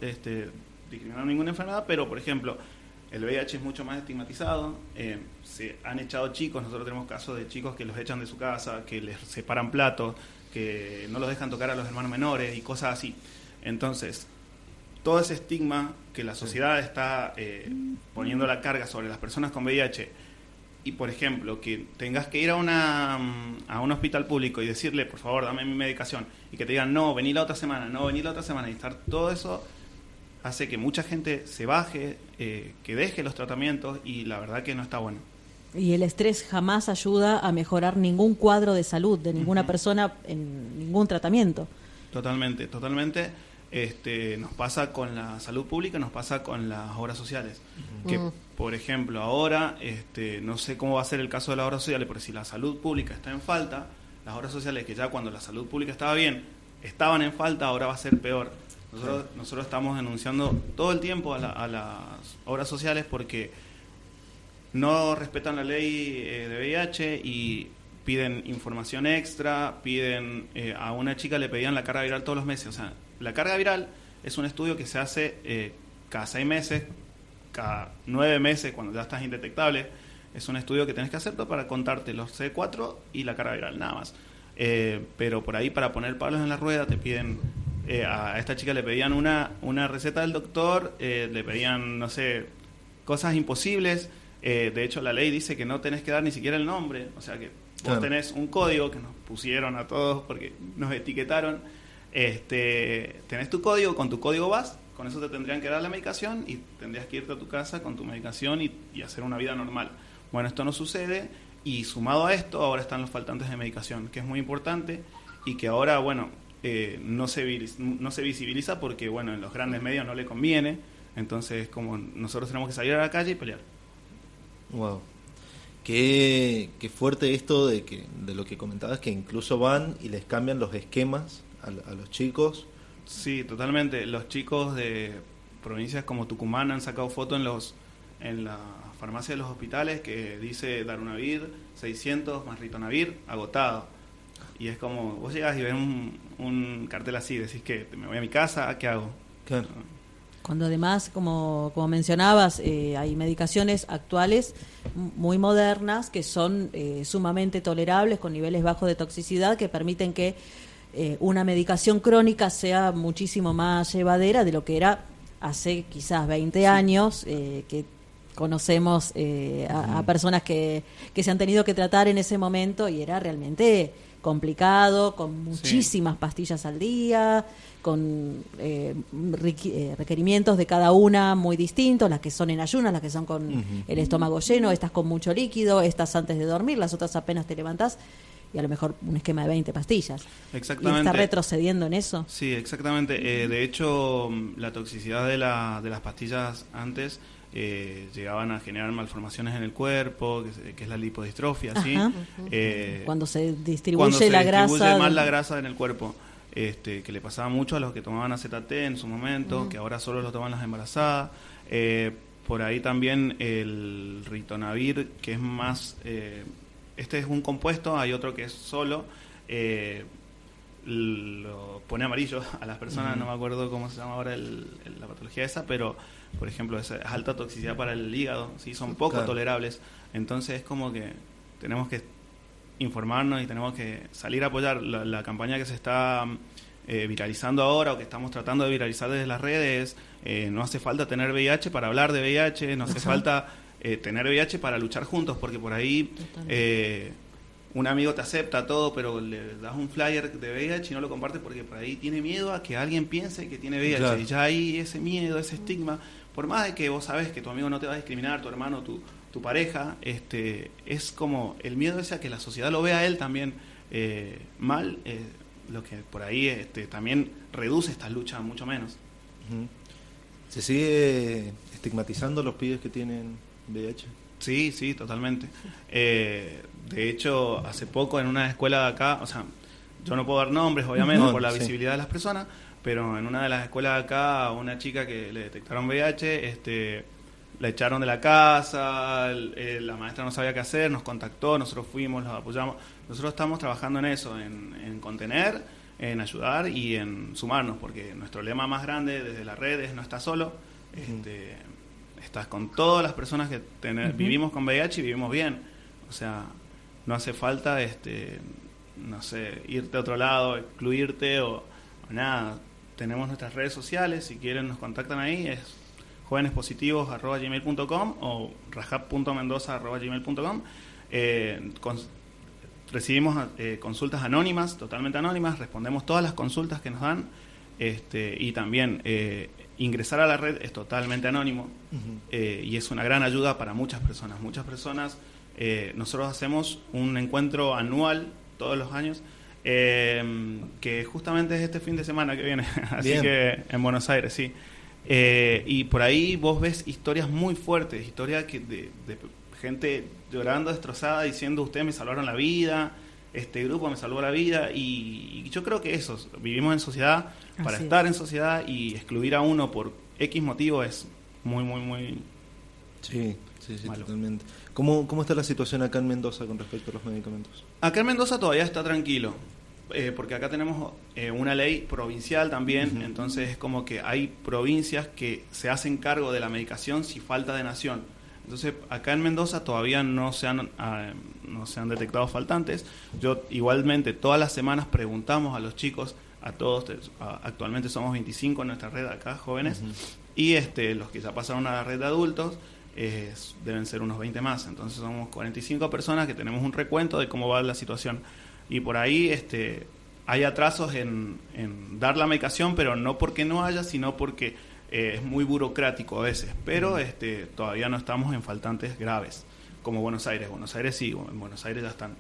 discriminando ninguna enfermedad, pero por ejemplo, el VIH es mucho más estigmatizado, se han echado chicos, nosotros tenemos casos de chicos que los echan de su casa, que les separan platos, que no los dejan tocar a los hermanos menores y cosas así. Entonces, todo ese estigma que la sociedad está poniendo la carga sobre las personas con VIH, y por ejemplo, que tengas que ir a un hospital público y decirle, por favor, dame mi medicación, y que te digan, no, vení la otra semana, y estar todo eso hace que mucha gente se baje, que deje los tratamientos, y la verdad que no está bueno. Y el estrés jamás ayuda a mejorar ningún cuadro de salud de ninguna persona en ningún tratamiento. Totalmente. Nos pasa con la salud pública, nos pasa con las obras sociales. Que, por ejemplo, ahora, no sé cómo va a ser el caso de las obras sociales, pero si la salud pública está en falta, las obras sociales que ya cuando la salud pública estaba bien, estaban en falta, ahora va a ser peor. Nosotros estamos denunciando todo el tiempo a las obras sociales porque no respetan la ley de VIH y piden información extra, a una chica le pedían la carga viral todos los meses. O sea, la carga viral es un estudio que se hace cada 6 meses, cada 9 meses, cuando ya estás indetectable. Es un estudio que tenés que hacer para contarte los CD4 y la carga viral, nada más. Pero por ahí, para poner palos en la rueda, te piden a esta chica le pedían una receta del doctor, le pedían, no sé, cosas imposibles. De hecho, la ley dice que no tenés que dar ni siquiera el nombre, o sea que vos tenés un código que nos pusieron a todos porque nos etiquetaron. Tenés tu código, con tu código vas, con eso te tendrían que dar la medicación y tendrías que irte a tu casa con tu medicación y hacer una vida normal. Bueno, esto no sucede y sumado a esto ahora están los faltantes de medicación, que es muy importante y que ahora, bueno, no se visibiliza porque, bueno, en los grandes medios no le conviene, entonces como nosotros tenemos que salir a la calle y pelear. Wow. Qué fuerte esto de lo que comentabas, que incluso van y les cambian los esquemas a los chicos. Sí, totalmente. Los chicos de provincias como Tucumán han sacado fotos en la farmacia de los hospitales que dice Darunavir 600 más Ritonavir agotado. Y es como, vos llegás y ves un cartel así, decís que me voy a mi casa, ¿qué hago? Claro. Cuando además, como mencionabas, hay medicaciones actuales muy modernas que son sumamente tolerables, con niveles bajos de toxicidad, que permiten que una medicación crónica sea muchísimo más llevadera de lo que era hace quizás 20 años, que conocemos a personas que se han tenido que tratar en ese momento y era realmente complicado, con muchísimas pastillas al día, con requerimientos de cada una muy distintos, las que son en ayunas, las que son con el estómago lleno, estas con mucho líquido, estas antes de dormir, las otras apenas te levantás y a lo mejor un esquema de 20 pastillas. Exactamente. ¿Y está retrocediendo en eso? Sí, exactamente. De hecho, la toxicidad de las pastillas antes llegaban a generar malformaciones en el cuerpo, que es la lipodistrofia, ¿sí? Cuando se distribuye la grasa. Mal la grasa en el cuerpo. Que le pasaba mucho a los que tomaban AZT en su momento, que ahora solo lo toman las embarazadas. Por ahí también el Ritonavir, que es más... este es un compuesto, hay otro que es solo... lo pone amarillo a las personas, no me acuerdo cómo se llama ahora la patología esa, pero por ejemplo es alta toxicidad para el hígado, ¿sí? Son poco tolerables, entonces es como que tenemos que informarnos y tenemos que salir a apoyar la campaña que se está viralizando ahora o que estamos tratando de viralizar desde las redes. No hace falta tener VIH para hablar de VIH, no hace falta tener VIH para luchar juntos, porque por ahí un amigo te acepta todo, pero le das un flyer de VIH y no lo compartes porque por ahí tiene miedo a que alguien piense que tiene VIH. Claro. Y ya hay ese miedo, ese estigma. Por más de que vos sabés que tu amigo no te va a discriminar, tu hermano, tu pareja, es como el miedo ese a que la sociedad lo vea a él también mal, lo que por ahí también reduce esta lucha mucho menos. ¿Se sigue estigmatizando a los pibes que tienen VIH? Sí, totalmente. De hecho, hace poco en una escuela de acá, o sea, yo no puedo dar nombres, obviamente, por la visibilidad de las personas, pero en una de las escuelas de acá, una chica que le detectaron VIH, la echaron de la casa, la maestra no sabía qué hacer, nos contactó, nosotros fuimos, los apoyamos. Nosotros estamos trabajando en eso, en contener, en ayudar y en sumarnos, porque nuestro lema más grande desde las redes no estás solo, estás con todas las personas que vivimos con VIH y vivimos bien. O sea, no hace falta, no sé, irte a otro lado, excluirte o nada. Tenemos nuestras redes sociales, si quieren nos contactan ahí, es jovenespositivos@gmail.com o rajab.mendoza@gmail.com. Recibimos consultas anónimas, totalmente anónimas, respondemos todas las consultas que nos dan, y también ingresar a la red es totalmente anónimo, y es una gran ayuda para muchas personas. Nosotros hacemos un encuentro anual todos los años, que justamente es este fin de semana que viene, así Bien. Que en Buenos Aires, sí. Y por ahí vos ves historias muy fuertes, historias de gente llorando, destrozada, diciendo ustedes me salvaron la vida, este grupo me salvó la vida, y yo creo que eso, vivimos en sociedad para Así estar en sociedad, y excluir a uno por X motivo es muy, muy, muy Sí, totalmente. ¿Cómo está la situación acá en Mendoza con respecto a los medicamentos? Acá en Mendoza todavía está tranquilo, porque acá tenemos una ley provincial también, entonces es como que hay provincias que se hacen cargo de la medicación si falta de nación. Entonces acá en Mendoza todavía no se han detectado faltantes. Yo igualmente todas las semanas preguntamos a los chicos a todos. Actualmente somos 25 en nuestra red acá, jóvenes, y los que ya pasaron a la red de adultos deben ser unos 20 más. Entonces somos 45 personas que tenemos un recuento de cómo va la situación. Y por ahí hay atrasos en dar la medicación, pero no porque no haya, sino porque es muy burocrático a veces. Pero todavía no estamos en faltantes graves, como Buenos Aires. Buenos Aires sí, en Buenos Aires ya están.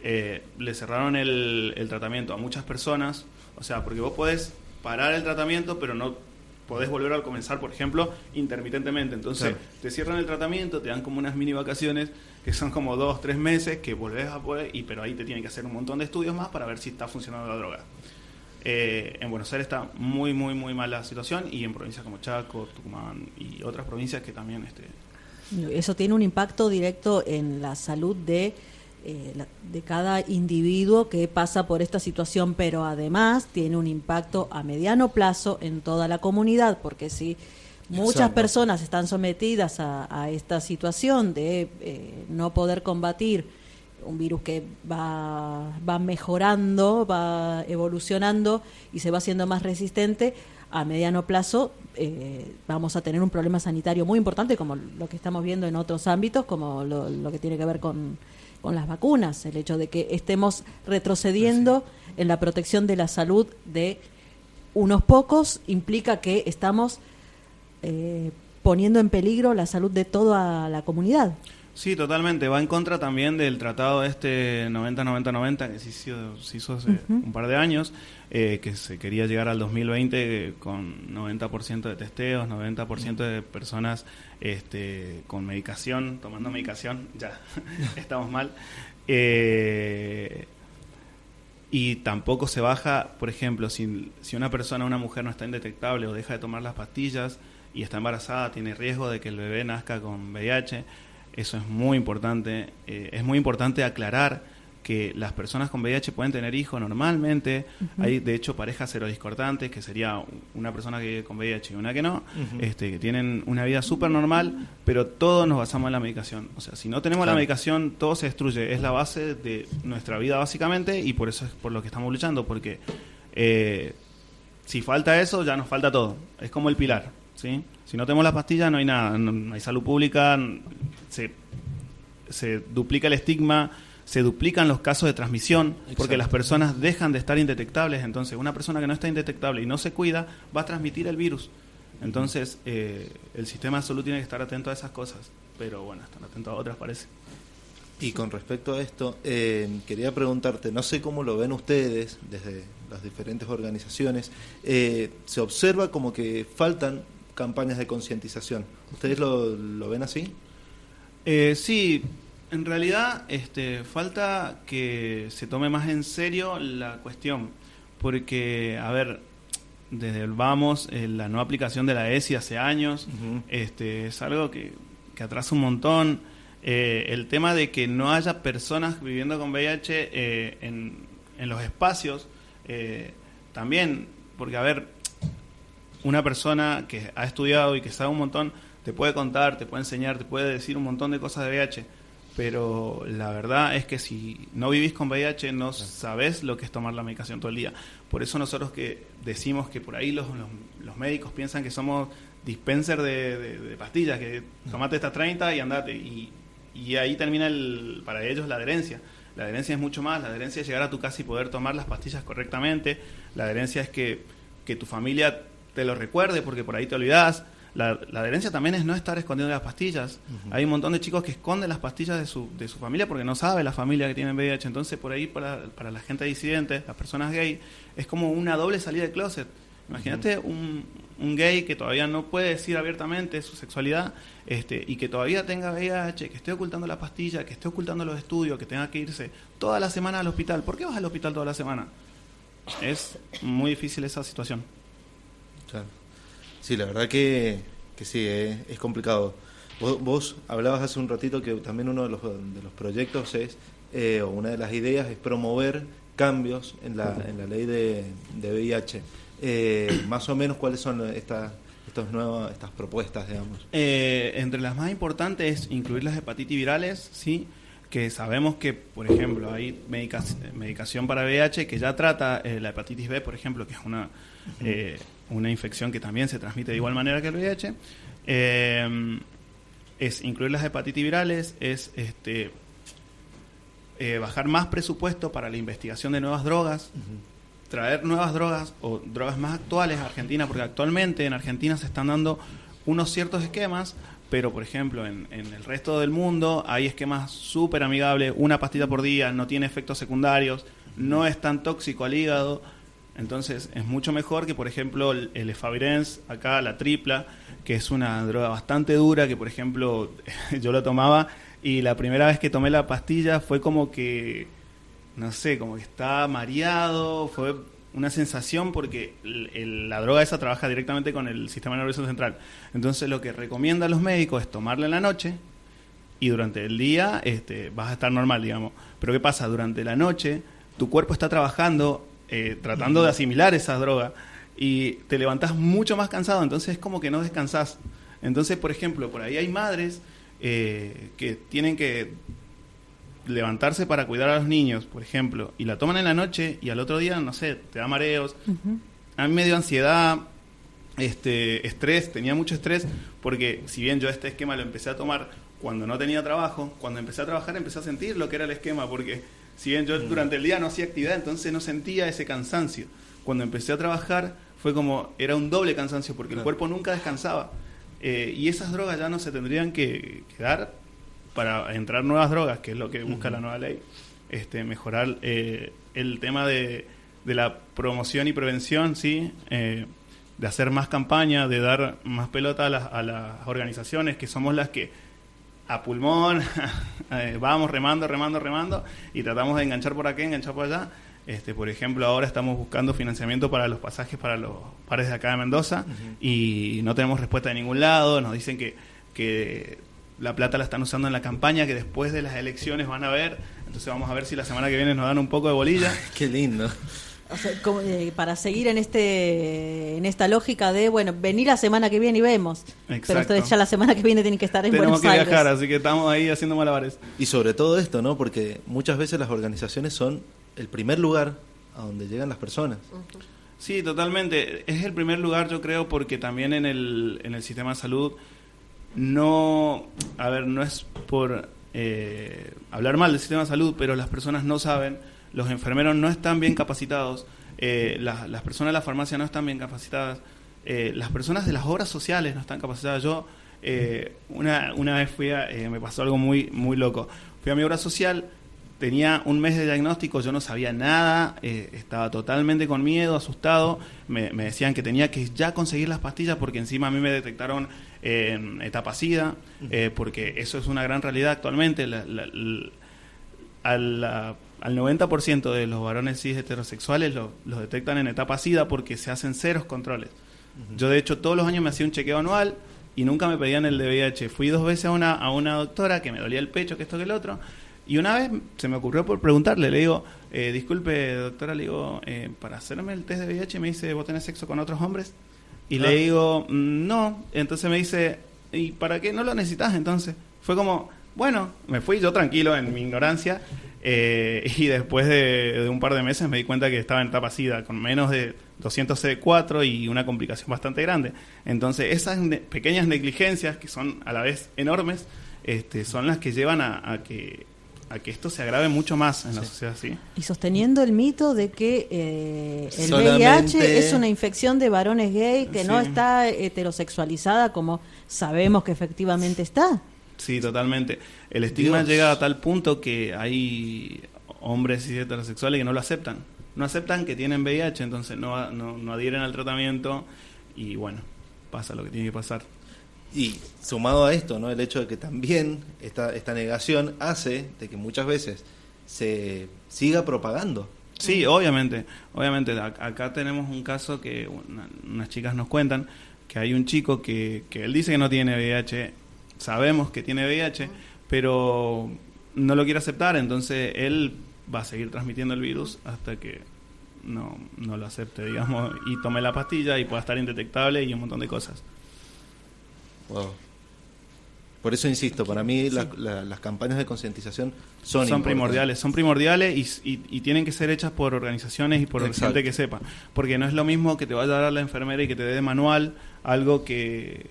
Le cerraron el tratamiento a muchas personas, o sea, porque vos podés parar el tratamiento, pero no podés volver a comenzar, por ejemplo, intermitentemente. Entonces, claro, te cierran el tratamiento, te dan como unas mini vacaciones, que son como 2-3 meses, que volvés a poder, pero ahí te tienen que hacer un montón de estudios más para ver si está funcionando la droga. En Buenos Aires está muy, muy, muy mala la situación, y en provincias como Chaco, Tucumán y otras provincias que también... Eso tiene un impacto directo en la salud de cada individuo que pasa por esta situación, pero además tiene un impacto a mediano plazo en toda la comunidad, porque si muchas personas están sometidas a esta situación de no poder combatir un virus que va mejorando, va evolucionando y se va haciendo más resistente, a mediano plazo vamos a tener un problema sanitario muy importante, como lo que estamos viendo en otros ámbitos, como lo que tiene que ver con las vacunas, el hecho de que estemos retrocediendo en la protección de la salud de unos pocos implica que estamos poniendo en peligro la salud de toda la comunidad. Sí, totalmente. Va en contra también del tratado 90-90-90 que se hizo hace un par de años, que se quería llegar al 2020 con 90% de testeos, 90% de personas con medicación, tomando medicación, ya estamos mal. Y tampoco se baja, por ejemplo, si una mujer no está indetectable o deja de tomar las pastillas y está embarazada, tiene riesgo de que el bebé nazca con VIH. Eso es muy importante. Es muy importante aclarar que las personas con VIH pueden tener hijos normalmente. Hay, de hecho, parejas serodiscordantes, que sería una persona que vive con VIH y una que no, que tienen una vida súper normal, pero todos nos basamos en la medicación. O sea, si no tenemos la medicación, todo se destruye. Es la base de nuestra vida, básicamente, y por eso es por lo que estamos luchando, porque si falta eso, ya nos falta todo. Es como el pilar, ¿sí? Si no tenemos las pastillas, no hay nada, no hay salud pública, se duplica el estigma, se duplican los casos de transmisión, porque las personas dejan de estar indetectables. Entonces, una persona que no está indetectable y no se cuida, va a transmitir el virus. Entonces, el sistema de salud tiene que estar atento a esas cosas, pero bueno, están atentos a otras, parece. Y con respecto a esto, quería preguntarte, no sé cómo lo ven ustedes desde las diferentes organizaciones, se observa como que faltan campañas de concientización. ¿Ustedes lo ven así? Sí, en realidad falta que se tome más en serio la cuestión, porque, a ver, desde el Vamos, la no aplicación de la ESI hace años, es algo que atrasa un montón. El tema de que no haya personas viviendo con VIH en los espacios, también, porque, a ver, una persona que ha estudiado y que sabe un montón te puede contar, te puede enseñar, te puede decir un montón de cosas de VIH, pero la verdad es que si no vivís con VIH no sabés lo que es tomar la medicación todo el día. Por eso nosotros que decimos que por ahí los médicos piensan que somos dispenser de pastillas, que tomate estas 30 y andate, y ahí termina para ellos la adherencia. La adherencia es mucho más, la adherencia es llegar a tu casa y poder tomar las pastillas correctamente, la adherencia es que tu familia te lo recuerde, porque por ahí te olvidás. La adherencia también es no estar escondiendo las pastillas. Hay un montón de chicos que esconden las pastillas de su familia porque no sabe la familia que tiene VIH. Entonces, por ahí, para la gente disidente, las personas gay, es como una doble salida de closet. Imagínate un gay que todavía no puede decir abiertamente su sexualidad, y que todavía tenga VIH, que esté ocultando la pastilla, que esté ocultando los estudios, que tenga que irse toda la semana al hospital. ¿Por qué vas al hospital toda la semana? Es muy difícil esa situación. Claro. Sí, la verdad que sí, es complicado. Vos hablabas hace un ratito que también uno de los proyectos es, o una de las ideas es promover cambios en la ley de VIH. Más o menos, ¿cuáles son estas propuestas, digamos? Entre las más importantes es incluir las hepatitis virales, ¿sí? que sabemos que, por ejemplo, hay medicación para VIH que ya trata la hepatitis B, por ejemplo, que es una infección que también se transmite de igual manera que el VIH. Es incluir las hepatitis virales, es bajar más presupuesto para la investigación de nuevas drogas, traer nuevas drogas o drogas más actuales a Argentina, porque actualmente en Argentina se están dando unos ciertos esquemas, pero por ejemplo en el resto del mundo hay esquemas súper amigables, una pastilla por día, no tiene efectos secundarios, no es tan tóxico al hígado, entonces es mucho mejor que por ejemplo el Efavirenz, acá la tripla, que es una droga bastante dura, que por ejemplo yo lo tomaba y la primera vez que tomé la pastilla fue como que, no sé, como que estaba mareado, fue una sensación porque la droga esa trabaja directamente con el sistema nervioso central. Entonces lo que recomiendan los médicos es tomarla en la noche y durante el día vas a estar normal, digamos. Pero ¿qué pasa? Durante la noche tu cuerpo está trabajando, tratando de asimilar esa droga y te levantás mucho más cansado, entonces es como que no descansás. Entonces, por ejemplo, por ahí hay madres que tienen que levantarse para cuidar a los niños, por ejemplo, y la toman en la noche y al otro día, no sé, te da mareos. A mí me dio ansiedad, estrés, tenía mucho estrés, porque si bien yo este esquema lo empecé a tomar cuando no tenía trabajo, cuando empecé a trabajar empecé a sentir lo que era el esquema, porque si bien yo durante el día no hacía actividad, entonces no sentía ese cansancio. Cuando empecé a trabajar fue como, era un doble cansancio, porque el cuerpo nunca descansaba. Y esas drogas ya no se tendrían que dar para entrar nuevas drogas, que es lo que busca la nueva ley, mejorar el tema de la promoción y prevención, ¿sí? De hacer más campaña, de dar más pelota a las organizaciones, que somos las que a pulmón vamos remando y tratamos de enganchar por aquí, enganchar por allá. Por ejemplo, ahora estamos buscando financiamiento para los pasajes para los pares de acá de Mendoza y no tenemos respuesta de ningún lado. Nos dicen que la plata la están usando en la campaña, que después de las elecciones van a ver. Entonces vamos a ver si la semana que viene nos dan un poco de bolilla. Qué lindo. O sea, para seguir en esta lógica de, bueno, venir la semana que viene y vemos. Exacto. Pero ustedes ya la semana que viene tienen que estar en Buenos Aires. Tenemos que viajar, así que estamos ahí haciendo malabares. Y sobre todo esto, ¿no? Porque muchas veces las organizaciones son el primer lugar a donde llegan las personas. Sí, totalmente. Es el primer lugar, yo creo, porque también en el sistema de salud no es por hablar mal del sistema de salud, pero las personas no saben, los enfermeros no están bien capacitados, las personas de la farmacia no están bien capacitadas, las personas de las obras sociales no están capacitadas. Yo una vez me pasó algo muy, muy loco. Fui a mi obra social, tenía un mes de diagnóstico, yo no sabía nada, estaba totalmente con miedo, asustado, me decían que tenía que ya conseguir las pastillas porque encima a mí me detectaron etapa SIDA, porque eso es una gran realidad actualmente. Al 90% de los varones cis heterosexuales los detectan en etapa SIDA porque se hacen ceros controles. Yo de hecho todos los años me hacía un chequeo anual y nunca me pedían el de VIH. Fui 2 veces a una doctora que me dolía el pecho, que esto que el otro. Y una vez se me ocurrió por preguntarle, le digo, disculpe doctora, le digo, para hacerme el test de VIH me dice, ¿vos tenés sexo con otros hombres? Y le digo, no. Entonces me dice, ¿y para qué no lo necesitas entonces? Fue como, bueno, me fui yo tranquilo en mi ignorancia, y después de un par de meses me di cuenta que estaba en etapa SIDA, con menos de 200 CD4 y una complicación bastante grande. Entonces esas pequeñas negligencias, que son a la vez enormes, son las que llevan a que esto se agrave mucho más en la sociedad, ¿sí? Y sosteniendo el mito de que el VIH es una infección de varones gay que no está heterosexualizada como sabemos que efectivamente está. Sí, totalmente. El estigma llega a tal punto que hay hombres cis heterosexuales que no lo aceptan. No aceptan que tienen VIH, entonces no adhieren al tratamiento y bueno, pasa lo que tiene que pasar. Y sumado a esto, ¿no? El hecho de que también esta negación hace de que muchas veces se siga propagando. Sí, obviamente. Acá tenemos un caso que unas chicas nos cuentan que hay un chico que él dice que no tiene VIH, sabemos que tiene VIH, pero no lo quiere aceptar, entonces él va a seguir transmitiendo el virus hasta que no lo acepte, digamos, y tome la pastilla y pueda estar indetectable y un montón de cosas. Wow. Por eso insisto, para mí las campañas de concientización son primordiales y tienen que ser hechas por organizaciones y por gente que sepa, porque no es lo mismo que te vaya a dar la enfermera y que te dé de manual algo que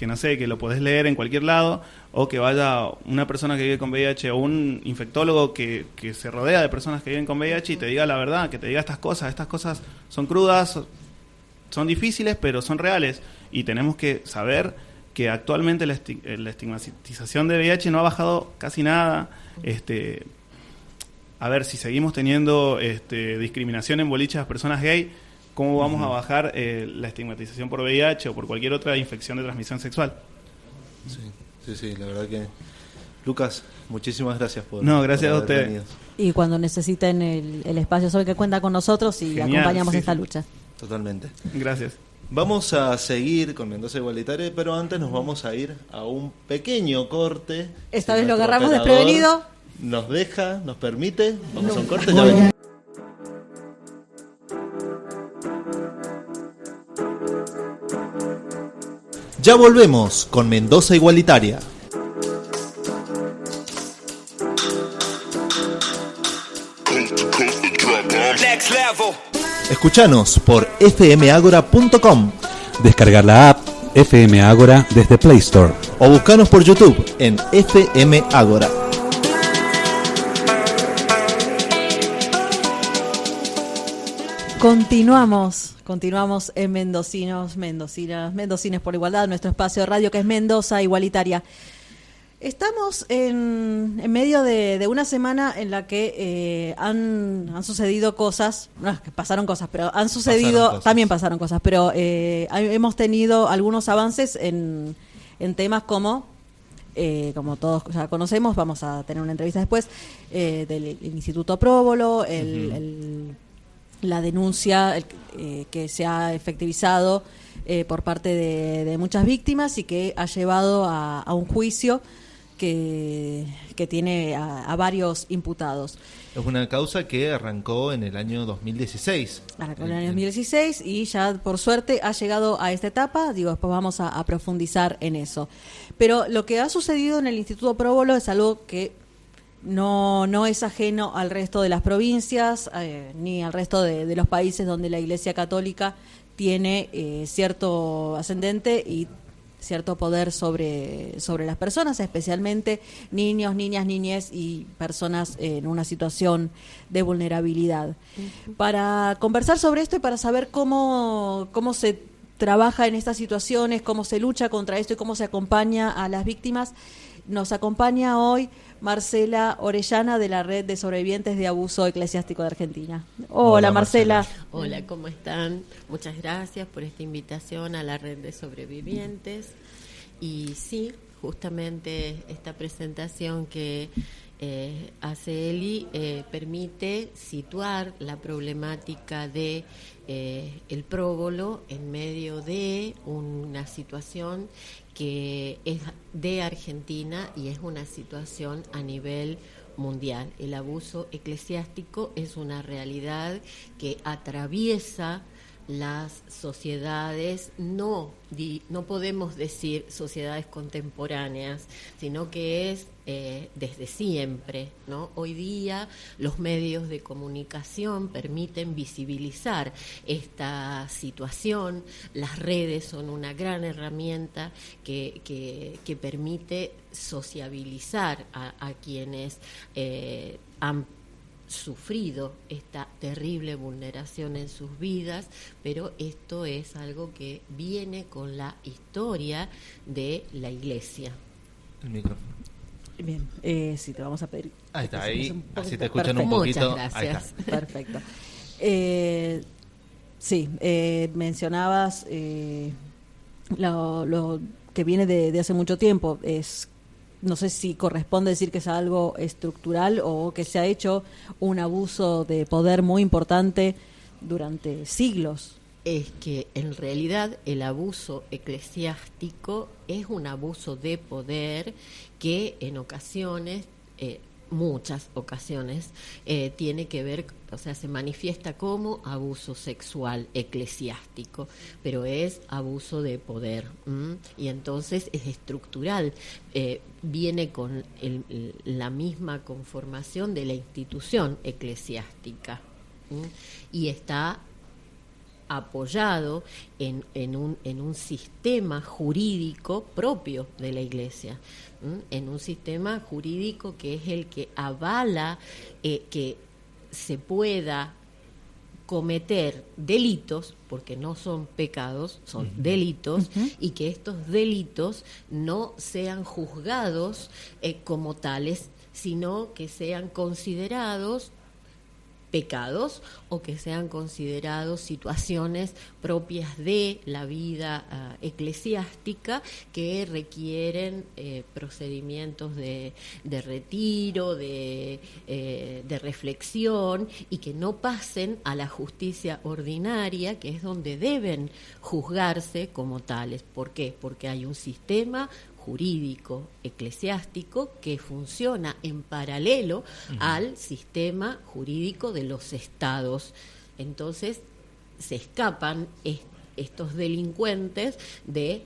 no sé, que lo podés leer en cualquier lado, o que vaya una persona que vive con VIH o un infectólogo que se rodea de personas que viven con VIH y te diga la verdad, que te diga estas cosas son crudas, son difíciles, pero son reales, y tenemos que saber que actualmente la estigmatización de VIH no ha bajado casi nada. A ver, si seguimos teniendo discriminación en boliches a personas gay, ¿cómo vamos a bajar la estigmatización por VIH o por cualquier otra infección de transmisión sexual? Sí, la verdad que... Lucas, muchísimas gracias por... No, gracias a ustedes. Y cuando necesiten el espacio, saben que cuenta con nosotros y Genial, acompañamos esta lucha. Totalmente. Gracias. Vamos a seguir con Mendoza Igualitaria, pero antes nos vamos a ir a un pequeño corte. Esta vez lo agarramos desprevenido. Nos permite. Vamos a un corte, ya venimos. Ya volvemos con Mendoza Igualitaria. Escuchanos por fmagora.com. Descargar la app FM Agora desde Play Store. O buscanos por YouTube en FM Agora. Continuamos en Mendocinos, Mendocines por Igualdad, nuestro espacio de radio que es Mendoza Igualitaria. Estamos en medio de una semana en la que han sucedido cosas, no, que pasaron cosas, pero han sucedido, también pasaron cosas, pero hemos tenido algunos avances en temas como todos ya conocemos, vamos a tener una entrevista después, del Instituto Próbolo, la denuncia que se ha efectivizado por parte de muchas víctimas y que ha llevado a un juicio que tiene a varios imputados. Es una causa que arrancó en el año 2016. Arrancó en el año 2016 y ya por suerte ha llegado a esta etapa. Después vamos a profundizar en eso. Pero lo que ha sucedido en el Instituto Próbolo es algo que no es ajeno al resto de las provincias ni al resto de los países donde la Iglesia Católica tiene cierto ascendente y cierto poder sobre las personas, especialmente niños, niñas, niñez y personas en una situación de vulnerabilidad. Para conversar sobre esto y para saber cómo se trabaja en estas situaciones, cómo se lucha contra esto y cómo se acompaña a las víctimas, nos acompaña hoy Marcela Orellana de la Red de Sobrevivientes de Abuso Eclesiástico de Argentina. Hola Marcela. Hola, ¿cómo están? Muchas gracias por esta invitación a la Red de Sobrevivientes. Y sí, justamente esta presentación que hace Eli permite situar la problemática de el próbolo en medio de una situación que es de Argentina y es una situación a nivel mundial. El abuso eclesiástico es una realidad que atraviesa las sociedades, no podemos decir sociedades contemporáneas, sino que es desde siempre, ¿no? Hoy día los medios de comunicación permiten visibilizar esta situación, las redes son una gran herramienta que permite sociabilizar a quienes han sufrido esta terrible vulneración en sus vidas, pero esto es algo que viene con la historia de la Iglesia. El micrófono. Bien, sí, te vamos a pedir. Ahí está, ahí, así te escuchan un poquito. Muchas gracias. Ahí está. Perfecto. Sí, mencionabas lo que viene de hace mucho tiempo, no sé si corresponde decir que es algo estructural o que se ha hecho un abuso de poder muy importante durante siglos. Es que en realidad el abuso eclesiástico es un abuso de poder que en ocasiones muchas ocasiones, tiene que ver, o sea, se manifiesta como abuso sexual eclesiástico, pero es abuso de poder, y entonces es estructural, viene con la misma conformación de la institución eclesiástica, y está apoyado en un sistema jurídico propio de la Iglesia, en un sistema jurídico que es el que avala que se pueda cometer delitos, porque no son pecados, son delitos, y que estos delitos no sean juzgados como tales, sino que sean considerados pecados o que sean considerados situaciones propias de la vida eclesiástica que requieren procedimientos de retiro, de reflexión, y que no pasen a la justicia ordinaria, que es donde deben juzgarse como tales. ¿Por qué? Porque hay un sistema jurídico eclesiástico que funciona en paralelo al sistema jurídico de los estados. Entonces se escapan estos delincuentes del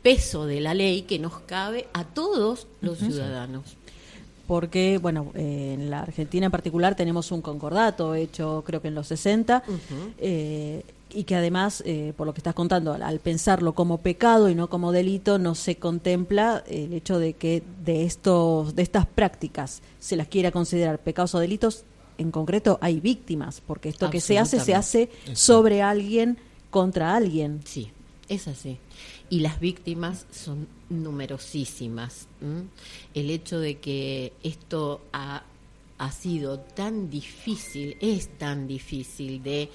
peso de la ley que nos cabe a todos los ciudadanos. Porque, bueno, en la Argentina en particular tenemos un concordato hecho creo que en los 60, y que además, por lo que estás contando, al pensarlo como pecado y no como delito, no se contempla el hecho de que de estas prácticas se las quiera considerar pecados o delitos. En concreto hay víctimas, porque esto que se hace sobre alguien, contra alguien. Sí, es así. Y las víctimas son numerosísimas. El hecho de que esto ha sido tan difícil, es tan difícil de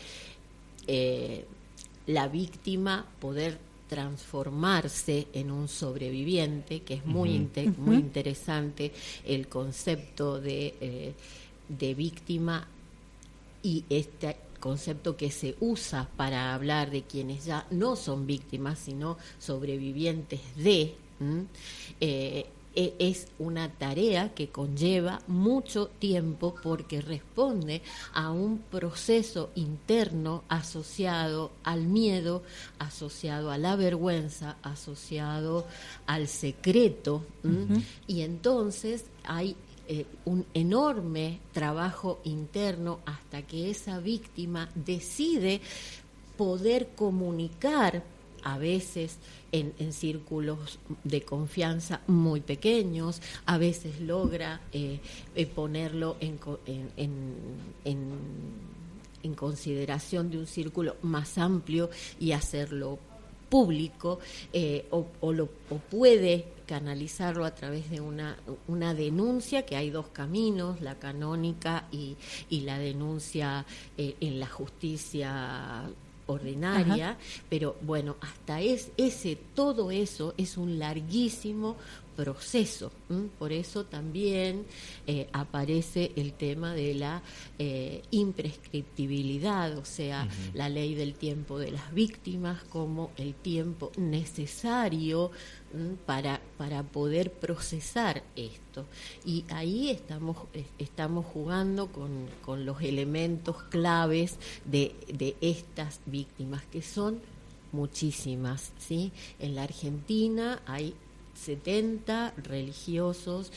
la víctima poder transformarse en un sobreviviente, que es muy interesante el concepto de víctima, y este concepto que se usa para hablar de quienes ya no son víctimas, sino sobrevivientes de, es una tarea que conlleva mucho tiempo, porque responde a un proceso interno asociado al miedo, asociado a la vergüenza, asociado al secreto, y entonces hay un enorme trabajo interno hasta que esa víctima decide poder comunicar, a veces en círculos de confianza muy pequeños, a veces logra ponerlo en consideración de un círculo más amplio y hacerlo público, o puede canalizarlo a través de una denuncia, que hay dos caminos, la canónica y la denuncia en la justicia ordinaria. Pero bueno, hasta todo eso es un larguísimo proceso. Por eso también aparece el tema de la imprescriptibilidad, o sea, la ley del tiempo de las víctimas como el tiempo necesario para poder procesar esto. Y ahí estamos jugando con los elementos claves de estas víctimas, que son muchísimas, ¿sí? En la Argentina hay 70 religiosos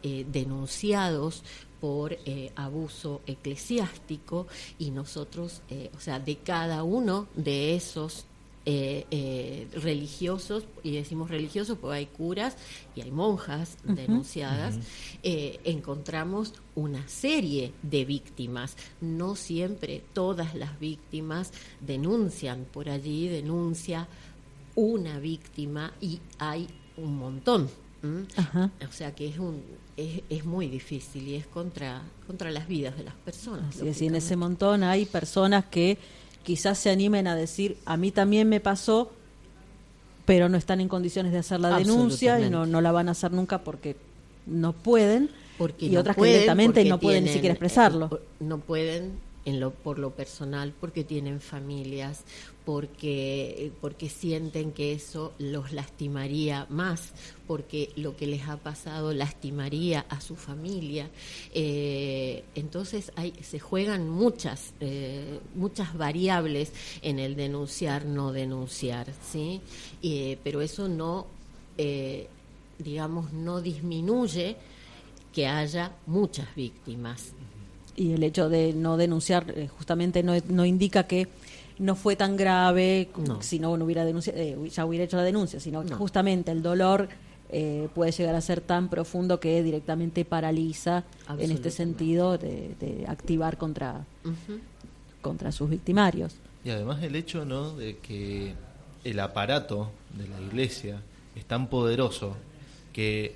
denunciados por abuso eclesiástico, y nosotros, o sea, de cada uno de esos religiosos, y decimos religiosos porque hay curas y hay monjas denunciadas, encontramos una serie de víctimas. No siempre todas las víctimas denuncian, por allí denuncia una víctima y hay un montón. O sea que es muy difícil, y es contra las vidas de las personas. Así es, y en ese montón hay personas que quizás se animen a decir, a mí también me pasó, pero no están en condiciones de hacer la denuncia, y no la van a hacer nunca porque no pueden, y otras que directamente no pueden ni siquiera expresarlo. No pueden por lo personal, porque tienen familias, porque sienten que eso los lastimaría más, porque lo que les ha pasado lastimaría a su familia. Entonces se juegan muchas variables en el denunciar, no denunciar, ¿sí? Pero eso no, digamos, no disminuye que haya muchas víctimas. Y el hecho de no denunciar justamente no indica que no fue tan grave, si no hubiera denunciado, ya hubiera hecho la denuncia, sino que justamente el dolor puede llegar a ser tan profundo que directamente paraliza en este sentido de activar contra sus victimarios. Y además el hecho, ¿no?, de que el aparato de la Iglesia es tan poderoso que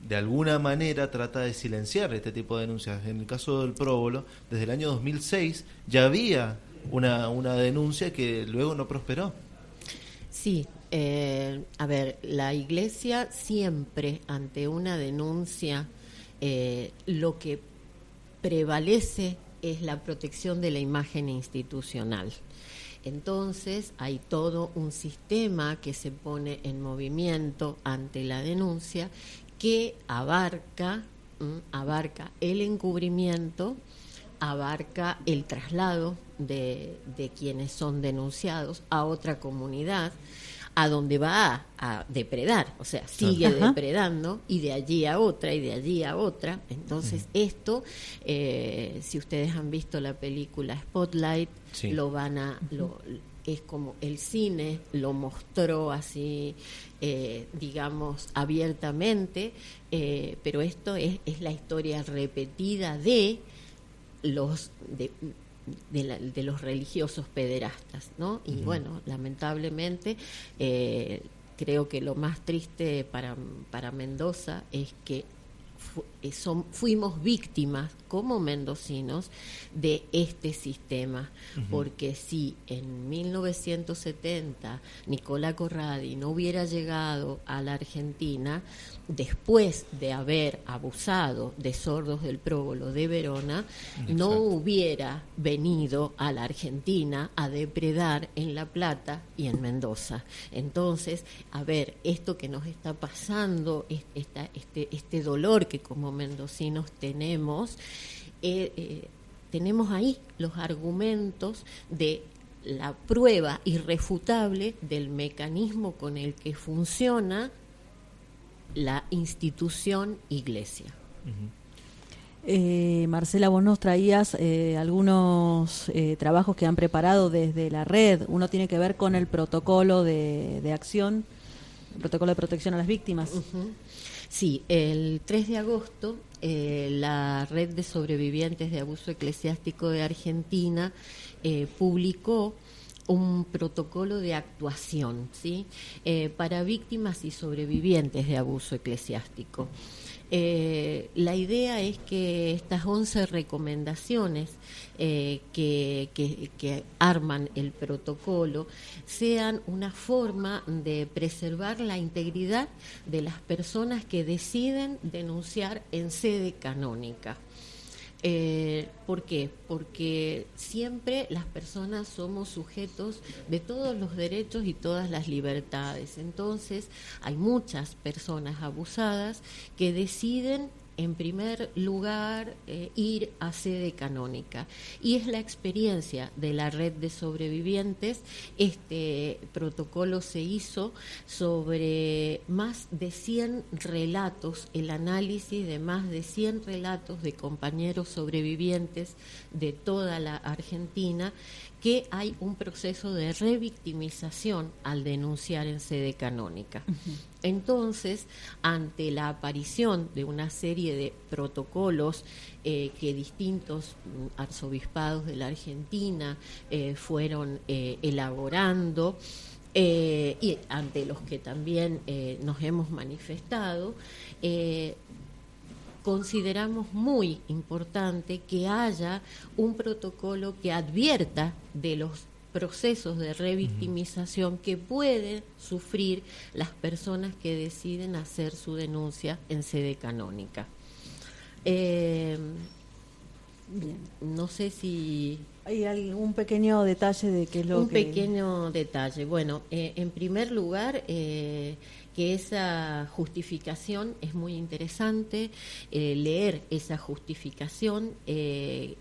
de alguna manera trata de silenciar este tipo de denuncias. En el caso del próbolo, desde el año 2006 ya había una denuncia que luego no prosperó. Sí, a ver, la Iglesia siempre ante una denuncia lo que prevalece es la protección de la imagen institucional. Entonces hay todo un sistema que se pone en movimiento ante la denuncia que abarca el encubrimiento, abarca el traslado de quienes son denunciados a otra comunidad, a donde va a depredar, o sea, sigue depredando, y de allí a otra, y de allí a otra. Entonces esto, si ustedes han visto la película Spotlight, sí, es como el cine lo mostró así, digamos, abiertamente, pero esto es la historia repetida de los religiosos pederastas, ¿no? Y bueno, lamentablemente creo que lo más triste para Mendoza es que fuimos víctimas como mendocinos de este sistema, porque si en 1970 Nicolás Corradi no hubiera llegado a la Argentina después de haber abusado de sordos del próbolo de Verona, no hubiera venido a la Argentina a depredar en La Plata y en Mendoza. Entonces, a ver, esto que nos está pasando, este dolor que como mendocinos tenemos ahí los argumentos de la prueba irrefutable del mecanismo con el que funciona la institución Iglesia. Marcela, vos nos traías algunos trabajos que han preparado desde la red. Uno tiene que ver con el protocolo de acción, el protocolo de protección a las víctimas. Sí, el 3 de agosto la Red de Sobrevivientes de Abuso Eclesiástico de Argentina publicó un protocolo de actuación, ¿sí?, para víctimas y sobrevivientes de abuso eclesiástico. La idea es que estas 11 recomendaciones que arman el protocolo sean una forma de preservar la integridad de las personas que deciden denunciar en sede canónica. ¿Por qué? Porque siempre las personas somos sujetos de todos los derechos y todas las libertades. Entonces, hay muchas personas abusadas que deciden, en primer lugar, ir a sede canónica. Y es la experiencia de la Red de Sobrevivientes. Este protocolo se hizo sobre más de 100 relatos, el análisis de más de 100 relatos de compañeros sobrevivientes de toda la Argentina, que hay un proceso de revictimización al denunciar en sede canónica. Entonces, ante la aparición de una serie de protocolos que distintos arzobispados de la Argentina fueron elaborando, y ante los que también nos hemos manifestado, consideramos muy importante que haya un protocolo que advierta de los procesos de revictimización que pueden sufrir las personas que deciden hacer su denuncia en sede canónica. Bien. No sé si... ¿Hay algún pequeño detalle de qué es lo que...? Un pequeño detalle. Bueno, en primer lugar, que esa justificación es muy interesante, leer esa justificación que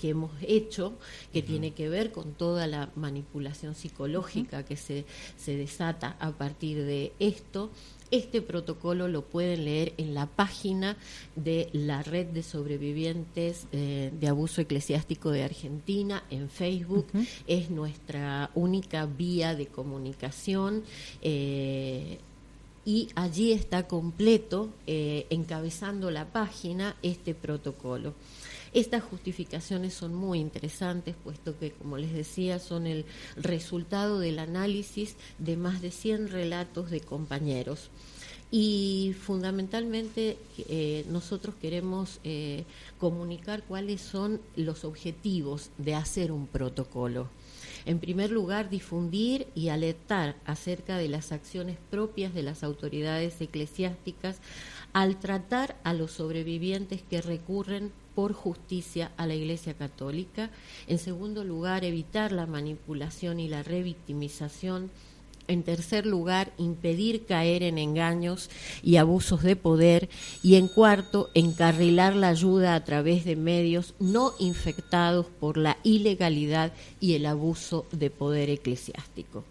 hemos hecho, que tiene que ver con toda la manipulación psicológica que se desata a partir de esto. Este protocolo lo pueden leer en la página de la Red de Sobrevivientes de Abuso Eclesiástico de Argentina en Facebook. Es nuestra única vía de comunicación y allí está completo, encabezando la página, este protocolo. Estas justificaciones son muy interesantes, puesto que, como les decía, son el resultado del análisis de más de 100 relatos de compañeros. Y fundamentalmente nosotros queremos comunicar cuáles son los objetivos de hacer un protocolo. En primer lugar, difundir y alertar acerca de las acciones propias de las autoridades eclesiásticas al tratar a los sobrevivientes que recurren por justicia a la Iglesia Católica. En segundo lugar, evitar la manipulación y la revictimización. En tercer lugar, impedir caer en engaños y abusos de poder. Y en cuarto, encarrilar la ayuda a través de medios no infectados por la ilegalidad y el abuso de poder eclesiástico.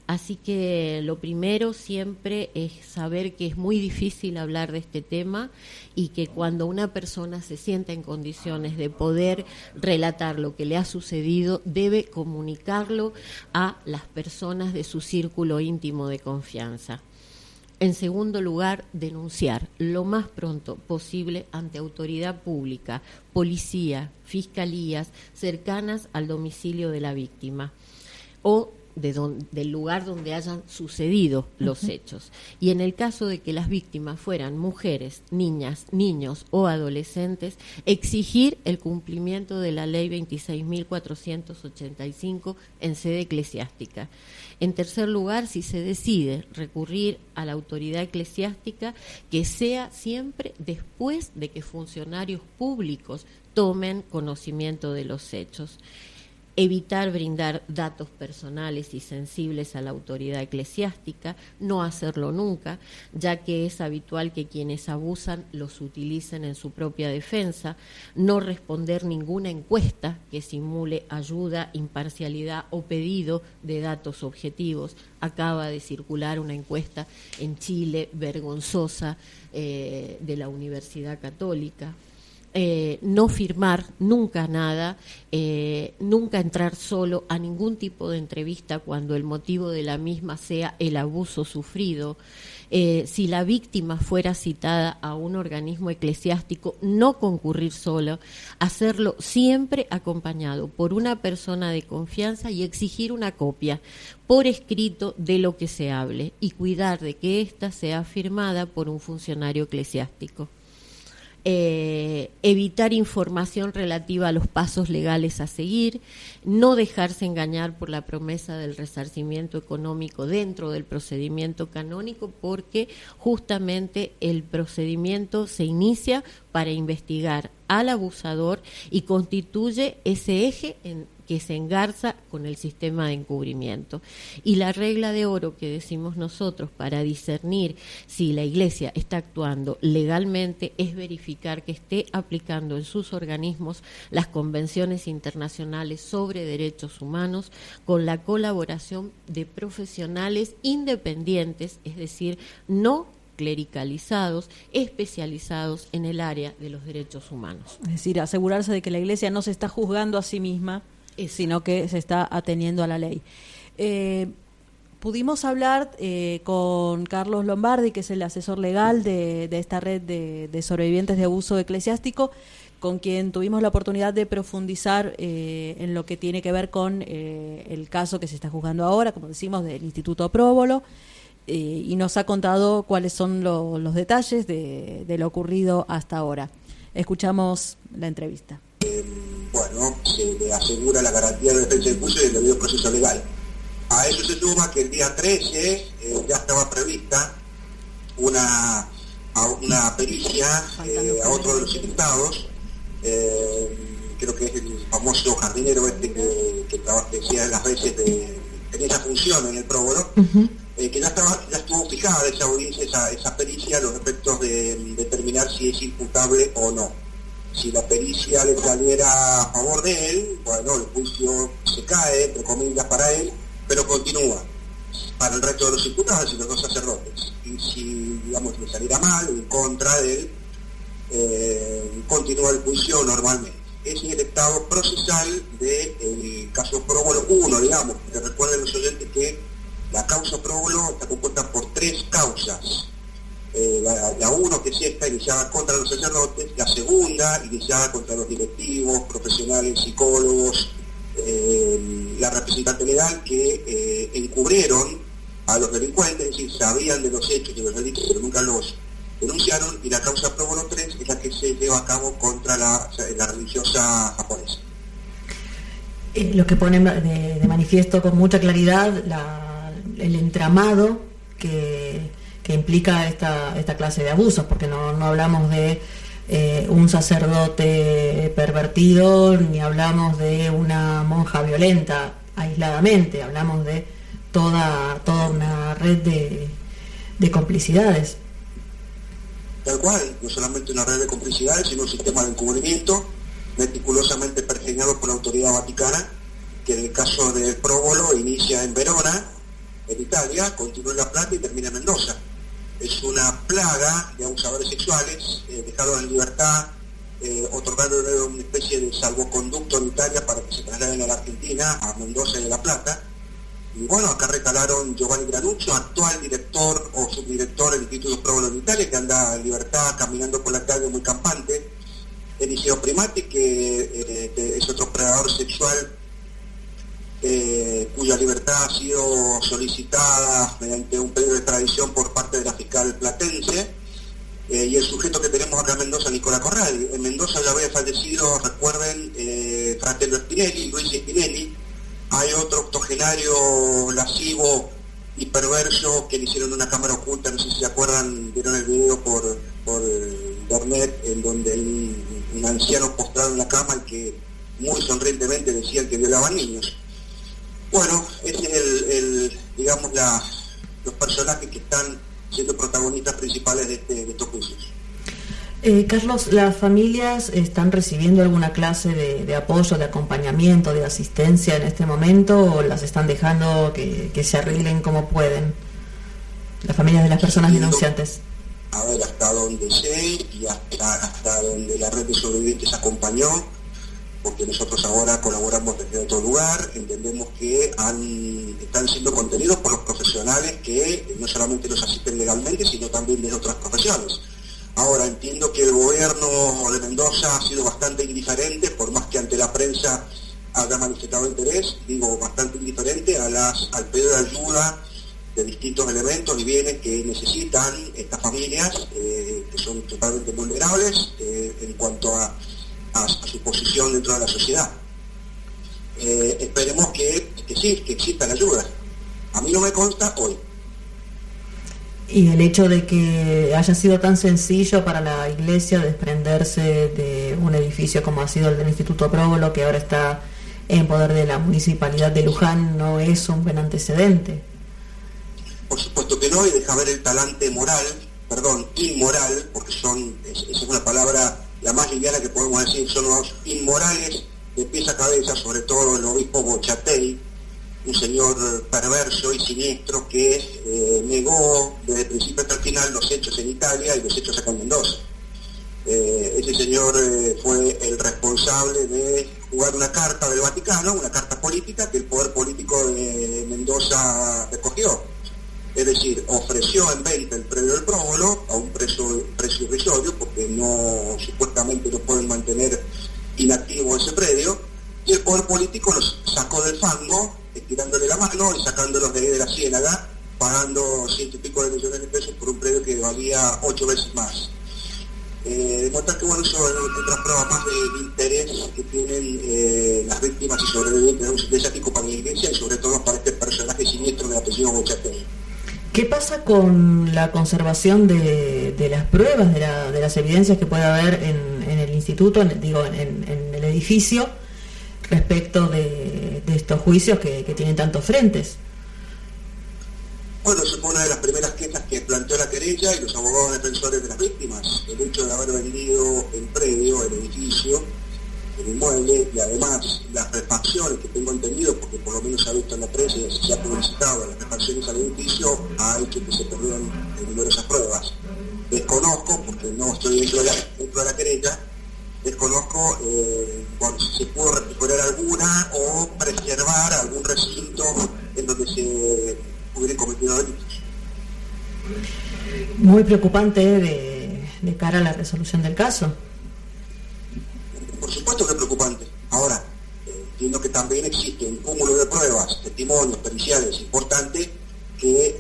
Así que lo primero siempre es saber que es muy difícil hablar de este tema y que cuando una persona se sienta en condiciones de poder relatar lo que le ha sucedido, debe comunicarlo a las personas de su círculo íntimo de confianza. En segundo lugar, denunciar lo más pronto posible ante autoridad pública, policía, fiscalías cercanas al domicilio de la víctima o del lugar donde hayan sucedido los hechos. Y en el caso de que las víctimas fueran mujeres, niñas, niños o adolescentes, exigir el cumplimiento de la Ley 26.485 en sede eclesiástica. En tercer lugar, si se decide recurrir a la autoridad eclesiástica, que sea siempre después de que funcionarios públicos tomen conocimiento de los hechos. Evitar brindar datos personales y sensibles a la autoridad eclesiástica, no hacerlo nunca, ya que es habitual que quienes abusan los utilicen en su propia defensa, no responder ninguna encuesta que simule ayuda, imparcialidad o pedido de datos objetivos. Acaba de circular una encuesta en Chile vergonzosa de la Universidad Católica. No firmar nunca nada, nunca entrar solo a ningún tipo de entrevista cuando el motivo de la misma sea el abuso sufrido. Si la víctima fuera citada a un organismo eclesiástico, no concurrir solo, hacerlo siempre acompañado por una persona de confianza y exigir una copia por escrito de lo que se hable y cuidar de que ésta sea firmada por un funcionario eclesiástico. Evitar información relativa a los pasos legales a seguir, no dejarse engañar por la promesa del resarcimiento económico dentro del procedimiento canónico, porque justamente el procedimiento se inicia para investigar al abusador y constituye ese eje que se engarza con el sistema de encubrimiento. Y la regla de oro que decimos nosotros para discernir si la Iglesia está actuando legalmente es verificar que esté aplicando en sus organismos las convenciones internacionales sobre derechos humanos con la colaboración de profesionales independientes, es decir, no clericalizados, especializados en el área de los derechos humanos. Es decir, asegurarse de que la Iglesia no se está juzgando a sí misma, sino que se está ateniendo a la ley. Pudimos hablar con Carlos Lombardi, que es el asesor legal de esta red de sobrevivientes de abuso eclesiástico, con quien tuvimos la oportunidad de profundizar en lo que tiene que ver con el caso que se está juzgando ahora, como decimos, del Instituto Próbolo, y nos ha contado cuáles son los detalles de lo ocurrido hasta ahora. Escuchamos la entrevista. Bueno, se le asegura la garantía de defensa del juicio y del debido proceso legal. A eso se suma que el día 13 ya estaba prevista una pericia a otro de los imputados creo que es el famoso jardinero que trabaja, decía las veces en esa función en el próbolo, que ya estuvo fijada esa audiencia, esa pericia, los efectos de determinar si es imputable o no. Si la pericia le saliera a favor de él, bueno, el juicio se cae, entre comillas, para él, pero continúa para el resto de los imputados y los dos sacerdotes. Y si, digamos, le saliera mal, en contra de él, continúa el juicio normalmente. Es el estado procesal del caso Próbolo 1, digamos, porque recuerden los oyentes que la causa Próbolo está compuesta por 3 causas. La 1, que es esta, iniciada contra los sacerdotes; la segunda, iniciada contra los directivos, profesionales, psicólogos, la representante legal, que encubrieron a los delincuentes, es decir, sabían de los hechos y de los delitos, pero nunca los denunciaron; y la causa Próbolo 3 es la que se lleva a cabo contra la religiosa japonesa. Lo que pone de manifiesto con mucha claridad el entramado que implica esta clase de abusos, porque no hablamos de un sacerdote pervertido, ni hablamos de una monja violenta aisladamente, hablamos de toda una red de complicidades. Tal cual, no solamente una red de complicidades, sino un sistema de encubrimiento meticulosamente pergeñado por la autoridad vaticana, que en el caso del Próbolo inicia en Verona, en Italia, continúa en La Plata y termina en Mendoza. Es una plaga de abusadores sexuales, dejados en libertad, otorgándole una especie de salvoconducto en Italia para que se trasladen a la Argentina, a Mendoza y a La Plata. Y bueno, acá recalaron Giovanni Granuccio, actual director o subdirector del Instituto Próbolo en Italia, que anda en libertad caminando por la calle muy campante. Eliseo Primati, que es otro predador sexual, cuya libertad ha sido solicitada mediante un pedido de extradición por parte de la fiscal platense, y el sujeto que tenemos acá en Mendoza, Nicolás Corral. En Mendoza ya había fallecido, recuerden, Fratello Spinelli, Luis Spinelli. Hay otro octogenario lascivo y perverso que le hicieron una cámara oculta, no sé si se acuerdan, vieron el video por internet, en donde un anciano postrado en la cama y que muy sonrientemente decían que violaban niños. Bueno, ese es digamos, los personajes que están siendo protagonistas principales de estos juicios. Carlos, ¿las familias están recibiendo alguna clase de apoyo, de acompañamiento, de asistencia en este momento, o las están dejando que se arreglen como pueden? Las familias de las personas denunciantes. A ver, hasta donde sé y hasta donde la red de sobrevivientes acompañó, porque nosotros ahora colaboramos desde otro lugar, entendemos que están siendo contenidos por los profesionales que no solamente los asisten legalmente, sino también de otras profesiones. Ahora, entiendo que el gobierno de Mendoza ha sido bastante indiferente, por más que ante la prensa haya manifestado interés, digo, bastante indiferente al pedido de ayuda de distintos elementos y bienes que necesitan estas familias, que son totalmente vulnerables en cuanto a su posición dentro de la sociedad. Esperemos que sí, que exista la ayuda. A mí no me consta hoy. Y el hecho de que haya sido tan sencillo para la iglesia desprenderse de un edificio como ha sido el del Instituto Próbolo, que ahora está en poder de la Municipalidad de Luján, ¿no es un buen antecedente? Por supuesto que no, y deja ver el talante inmoral, porque esa es una palabra la más liviana que podemos decir, son los inmorales de pies a cabeza, sobre todo el obispo Bochatei, un señor perverso y siniestro que negó desde el principio hasta el final los hechos en Italia y los hechos acá en Mendoza. Ese señor fue el responsable de jugar una carta del Vaticano, una carta política que el poder político de Mendoza recogió. Es decir, ofreció en venta el predio del Próbolo a un precio irrisorio, porque supuestamente no pueden mantener inactivo ese predio, y el poder político los sacó del fango, estirándole la mano y sacándolos de ahí de la ciénaga, pagando 100 y pico de millones de pesos por un predio que valía 8 veces más. Demuestra que eso es otra prueba más de interés que tienen las víctimas y sobrevivientes de ese tipo para la iglesia, y sobre todo para este personaje siniestro de apellido Bochatei. ¿Qué pasa con la conservación de las pruebas, de las evidencias que puede haber en el instituto, en el edificio, respecto de estos juicios que tienen tantos frentes. Bueno, esa fue una de las primeras quejas que planteó la querella y los abogados defensores de las víctimas, el hecho de haber vendido el predio, el edificio, el inmueble, y además las refacciones que tengo entendido, porque por lo menos se ha visto en la prensa y se ha publicitado, las refacciones al edificio ha hecho que se perdieran numerosas pruebas. Desconozco, porque no estoy dentro de la querella, desconozco si se pudo recuperar alguna o preservar algún recinto en donde se hubieran cometido delitos. Muy preocupante de cara a la resolución del caso. Por supuesto que es preocupante. Ahora, entiendo que también existe un cúmulo de pruebas, testimonios periciales importantes que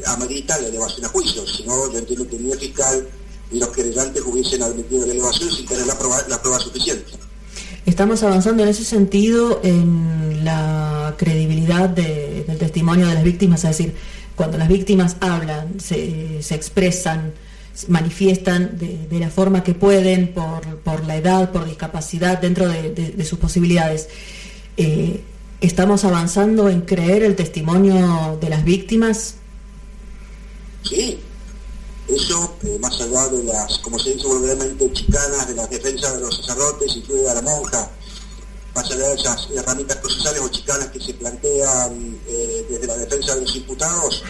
amerita la elevación a juicio. Si no, yo entiendo que ni el fiscal ni los querellantes hubiesen admitido la elevación sin tener la prueba suficiente. Estamos avanzando en ese sentido en la credibilidad del testimonio de las víctimas, es decir, cuando las víctimas hablan, se expresan, manifiestan de la forma que pueden, por la edad, por discapacidad, dentro de sus posibilidades. ¿Estamos avanzando en creer el testimonio de las víctimas? Sí, eso más allá de las, como se dice vulgarmente, chicanas de las defensas de los sacerdotes, incluida la monja, más allá de esas herramientas procesales o chicanas que se plantean desde la defensa de los imputados,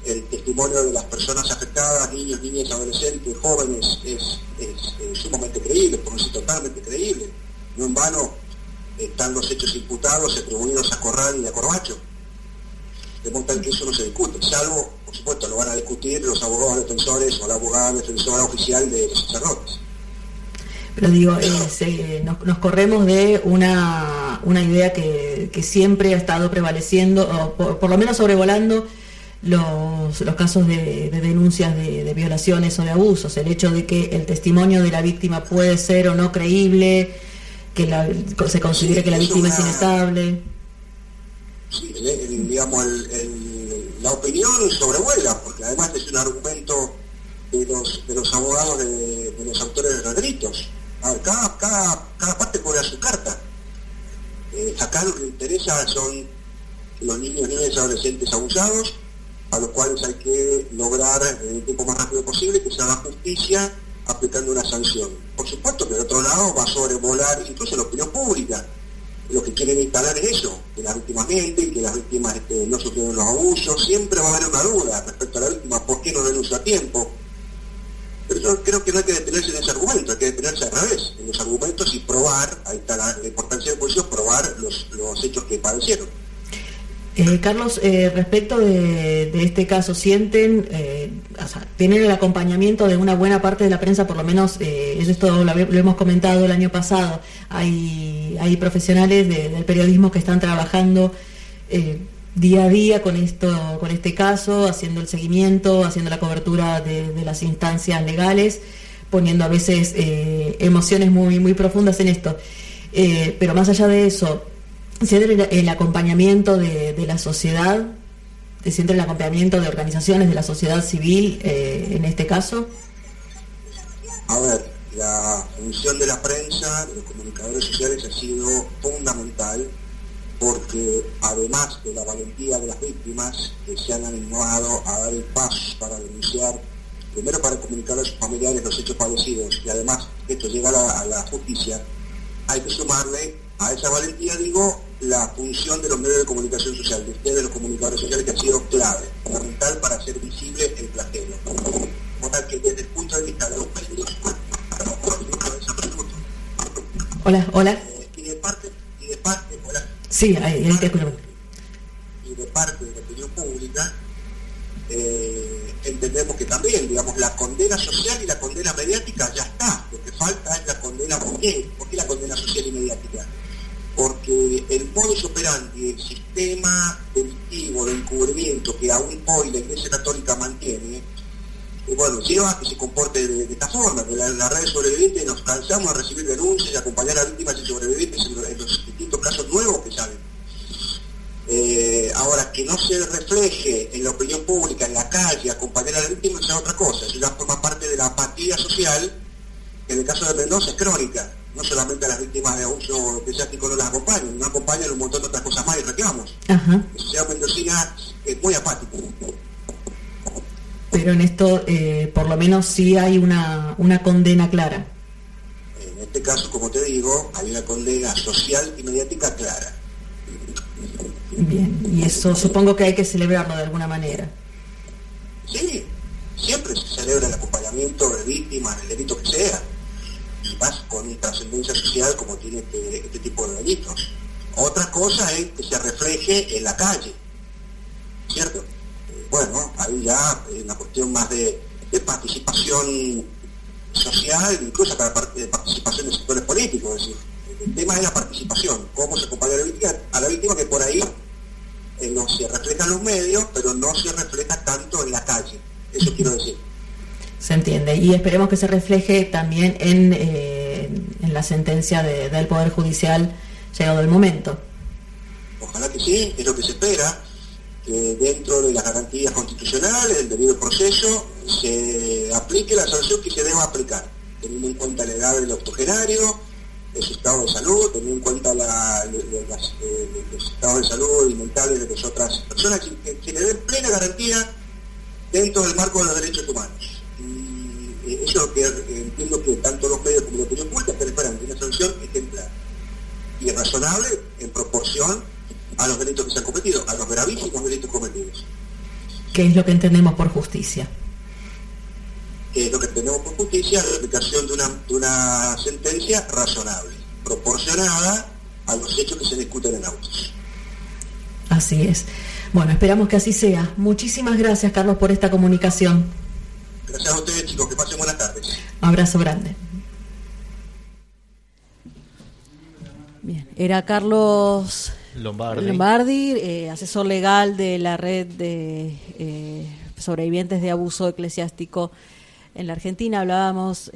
el testimonio de las personas afectadas, niños, niñas, adolescentes, jóvenes, es sumamente creíble, por no decir totalmente creíble. No en vano están los hechos imputados atribuidos a Corral y a Corbacho. De modo tal que eso no se discute, salvo, por supuesto, lo van a discutir los abogados defensores o la abogada defensora oficial de los sacerdotes. Pero digo, nos corremos de una idea que siempre ha estado prevaleciendo, o por lo menos sobrevolando los casos de denuncias de violaciones o de abusos, el hecho de que el testimonio de la víctima puede ser o no creíble, que se considere que la víctima es inestable. Sí, digamos, la opinión sobrevuela, porque además es un argumento de los abogados de los autores de los delitos. Cada parte cobra su carta. Acá lo que interesa son los niños, niñas y adolescentes abusados, a los cuales hay que lograr en el tiempo más rápido posible que se haga justicia aplicando una sanción. Por supuesto que de otro lado va a sobrevolar incluso la opinión pública. Lo que quieren instalar es eso, que las víctimas mienten, que las víctimas no sufrieron los abusos. Siempre va a haber una duda respecto a la víctima, ¿por qué no denunció a tiempo? Pero yo creo que no hay que detenerse en ese argumento, hay que detenerse al revés, en los argumentos y probar, ahí está la importancia del juicio, probar los hechos que padecieron. Carlos, respecto de este caso, ¿sienten, tienen el acompañamiento de una buena parte de la prensa? Por lo menos, esto lo hemos comentado el año pasado, hay profesionales del periodismo que están trabajando día a día con este caso, haciendo el seguimiento, haciendo la cobertura de las instancias legales, poniendo a veces emociones muy, muy profundas en esto. Pero más allá de eso, ¿sienten el acompañamiento de la sociedad? ¿Sienten el acompañamiento de organizaciones de la sociedad civil en este caso? A ver, la función de la prensa, de los comunicadores sociales, ha sido fundamental, porque además de la valentía de las víctimas que se han animado a dar el paso para denunciar, primero para comunicar a sus familiares los hechos padecidos, y además esto llega a la justicia, hay que sumarle a esa valentía, la función de los medios de comunicación social, de ustedes los comunicadores sociales, que ha sido clave, fundamental para hacer visible el flagelo. Por tal que desde el punto de vista de los medios, Hola. Y de parte, hola. Sí, ahí te escucho. Y de parte de la opinión pública, entendemos que también, la condena social y la condena mediática ya está. Lo que falta es la condena. ¿Por qué? ¿Por qué la condena social y mediática? Porque el modus operandi, el sistema delictivo de encubrimiento que aún hoy la Iglesia Católica mantiene, lleva a que se comporte de esta forma, que las redes sobrevivientes nos cansamos de recibir denuncias y acompañar a víctimas y sobrevivientes en los distintos casos nuevos que salen. Ahora, que no se refleje en la opinión pública, en la calle, acompañar a las víctimas, es otra cosa. Eso ya forma parte de la apatía social En el caso de Mendoza es crónica, no solamente a las víctimas de abuso eclesiástico no las acompañan, no acompañan un montón de otras cosas más y reclamos. El Estado mendocina es muy apático. Pero en esto, por lo menos, sí hay una condena clara. En este caso, como te digo, hay una condena social y mediática clara. Bien, y eso supongo que hay que celebrarlo de alguna manera. Sí, siempre se celebra el acompañamiento de víctimas, del delito que sea, y más con trascendencia social como tiene este tipo de delitos. Otra cosa es que se refleje en la calle, ¿cierto? Bueno, ahí ya es una cuestión más de participación social, incluso de participación de sectores políticos. Es decir, el tema es la participación, cómo se acompaña a la víctima, que por ahí no se refleja en los medios, pero no se refleja tanto en la calle. Eso quiero decir. Se entiende, y esperemos que se refleje también en la sentencia del Poder Judicial llegado el momento. Ojalá que sí, es lo que se espera, que dentro de las garantías constitucionales, del debido proceso, se aplique la sanción que se deba aplicar, teniendo en cuenta la edad del octogenario, su estado de salud, teniendo en cuenta los estados de salud y mentales de las otras personas, que le den plena garantía dentro del marco de los derechos humanos. Y eso es lo que entiendo que tanto los medios como la opinión pública están esperando, una sanción ejemplar y razonable en proporción a los delitos que se han cometido, a los gravísimos delitos cometidos. ¿Qué es lo que entendemos por justicia? Que es lo que entendemos por justicia, la aplicación de una sentencia razonable, proporcionada a los hechos que se discuten en autos. Así es. Bueno, esperamos que así sea. Muchísimas gracias, Carlos, por esta comunicación. Gracias a ustedes, chicos, que pasen buenas tardes. Abrazo grande. Bien, era Carlos Lombardi, asesor legal de la red de sobrevivientes de abuso eclesiástico en la Argentina. Hablábamos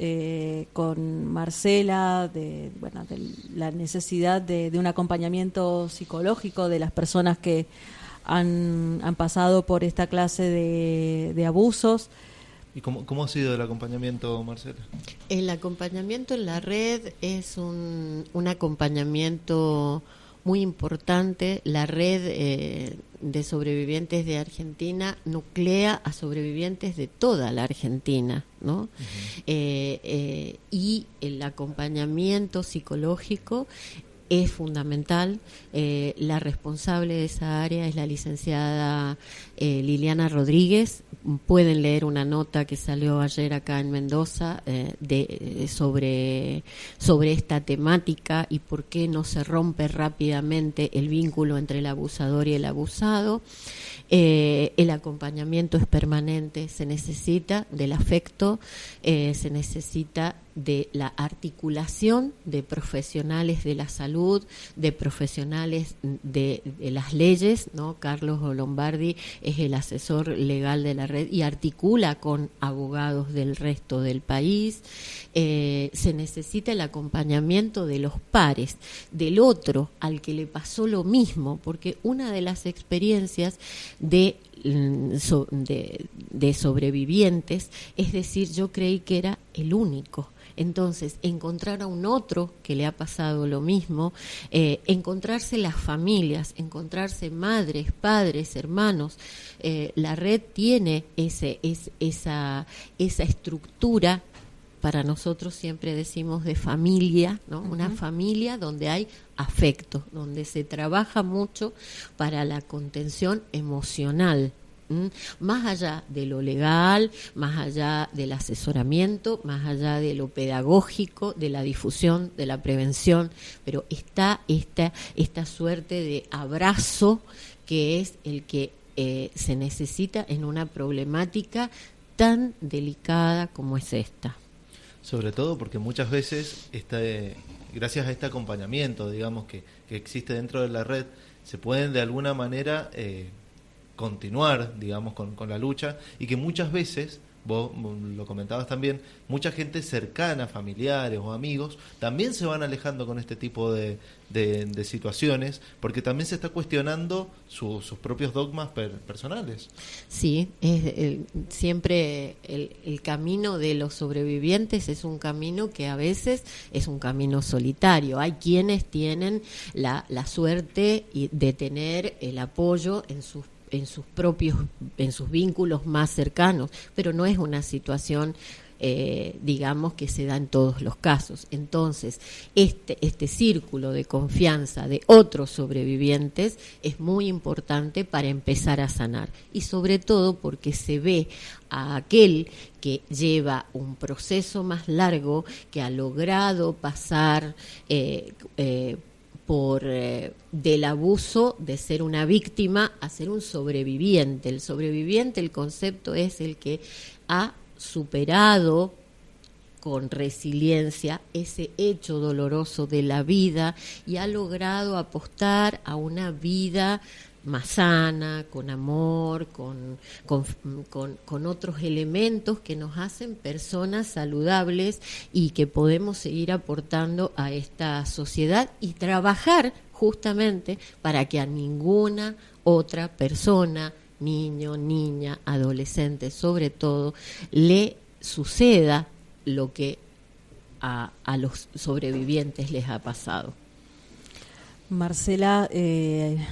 con Marcela de la necesidad de un acompañamiento psicológico de las personas que han pasado por esta clase de abusos. ¿Y cómo ha sido el acompañamiento, Marcela? El acompañamiento en la red es un acompañamiento muy importante. La red de sobrevivientes de Argentina nuclea a sobrevivientes de toda la Argentina, ¿no? Y el acompañamiento psicológico es fundamental. La responsable de esa área es la licenciada Liliana Rodríguez. Pueden leer una nota que salió ayer acá en Mendoza sobre esta temática y por qué no se rompe rápidamente el vínculo entre el abusador y el abusado. El acompañamiento es permanente, se necesita del afecto, se necesita de la articulación de profesionales de la salud, de profesionales de las leyes, ¿no? Carlos Lombardi es el asesor legal de la red y articula con abogados del resto del país. Se necesita el acompañamiento de los pares, del otro al que le pasó lo mismo, porque una de las experiencias de sobrevivientes es decir, yo creí que era el único. Entonces, encontrar a un otro que le ha pasado lo mismo, encontrarse las familias, encontrarse madres, padres, hermanos. La red tiene esa estructura, para nosotros siempre decimos de familia, ¿no? Uh-huh. Una familia donde hay afecto, donde se trabaja mucho para la contención emocional. Más allá de lo legal, más allá del asesoramiento, más allá de lo pedagógico, de la difusión, de la prevención, pero está esta suerte de abrazo que es el que se necesita en una problemática tan delicada como es esta. Sobre todo porque muchas veces gracias a este acompañamiento, digamos, que existe dentro de la red, se pueden de alguna manera continuar, digamos, con la lucha, y que muchas veces vos lo comentabas también, mucha gente cercana, familiares o amigos, también se van alejando con este tipo de situaciones, porque también se está cuestionando sus propios dogmas personales. Sí, siempre el camino de los sobrevivientes es un camino que a veces es un camino solitario. Hay quienes tienen la suerte de tener el apoyo en sus vínculos más cercanos, pero no es una situación digamos que se da en todos los casos. Entonces este círculo de confianza de otros sobrevivientes es muy importante para empezar a sanar, y sobre todo porque se ve a aquel que lleva un proceso más largo, que ha logrado pasar del abuso de ser una víctima a ser un sobreviviente. El sobreviviente, el concepto es el que ha superado con resiliencia ese hecho doloroso de la vida y ha logrado apostar a una vida más sana, con amor, con otros elementos que nos hacen personas saludables y que podemos seguir aportando a esta sociedad y trabajar justamente para que a ninguna otra persona, niño, niña, adolescente sobre todo, le suceda lo que a los sobrevivientes les ha pasado. Marcela,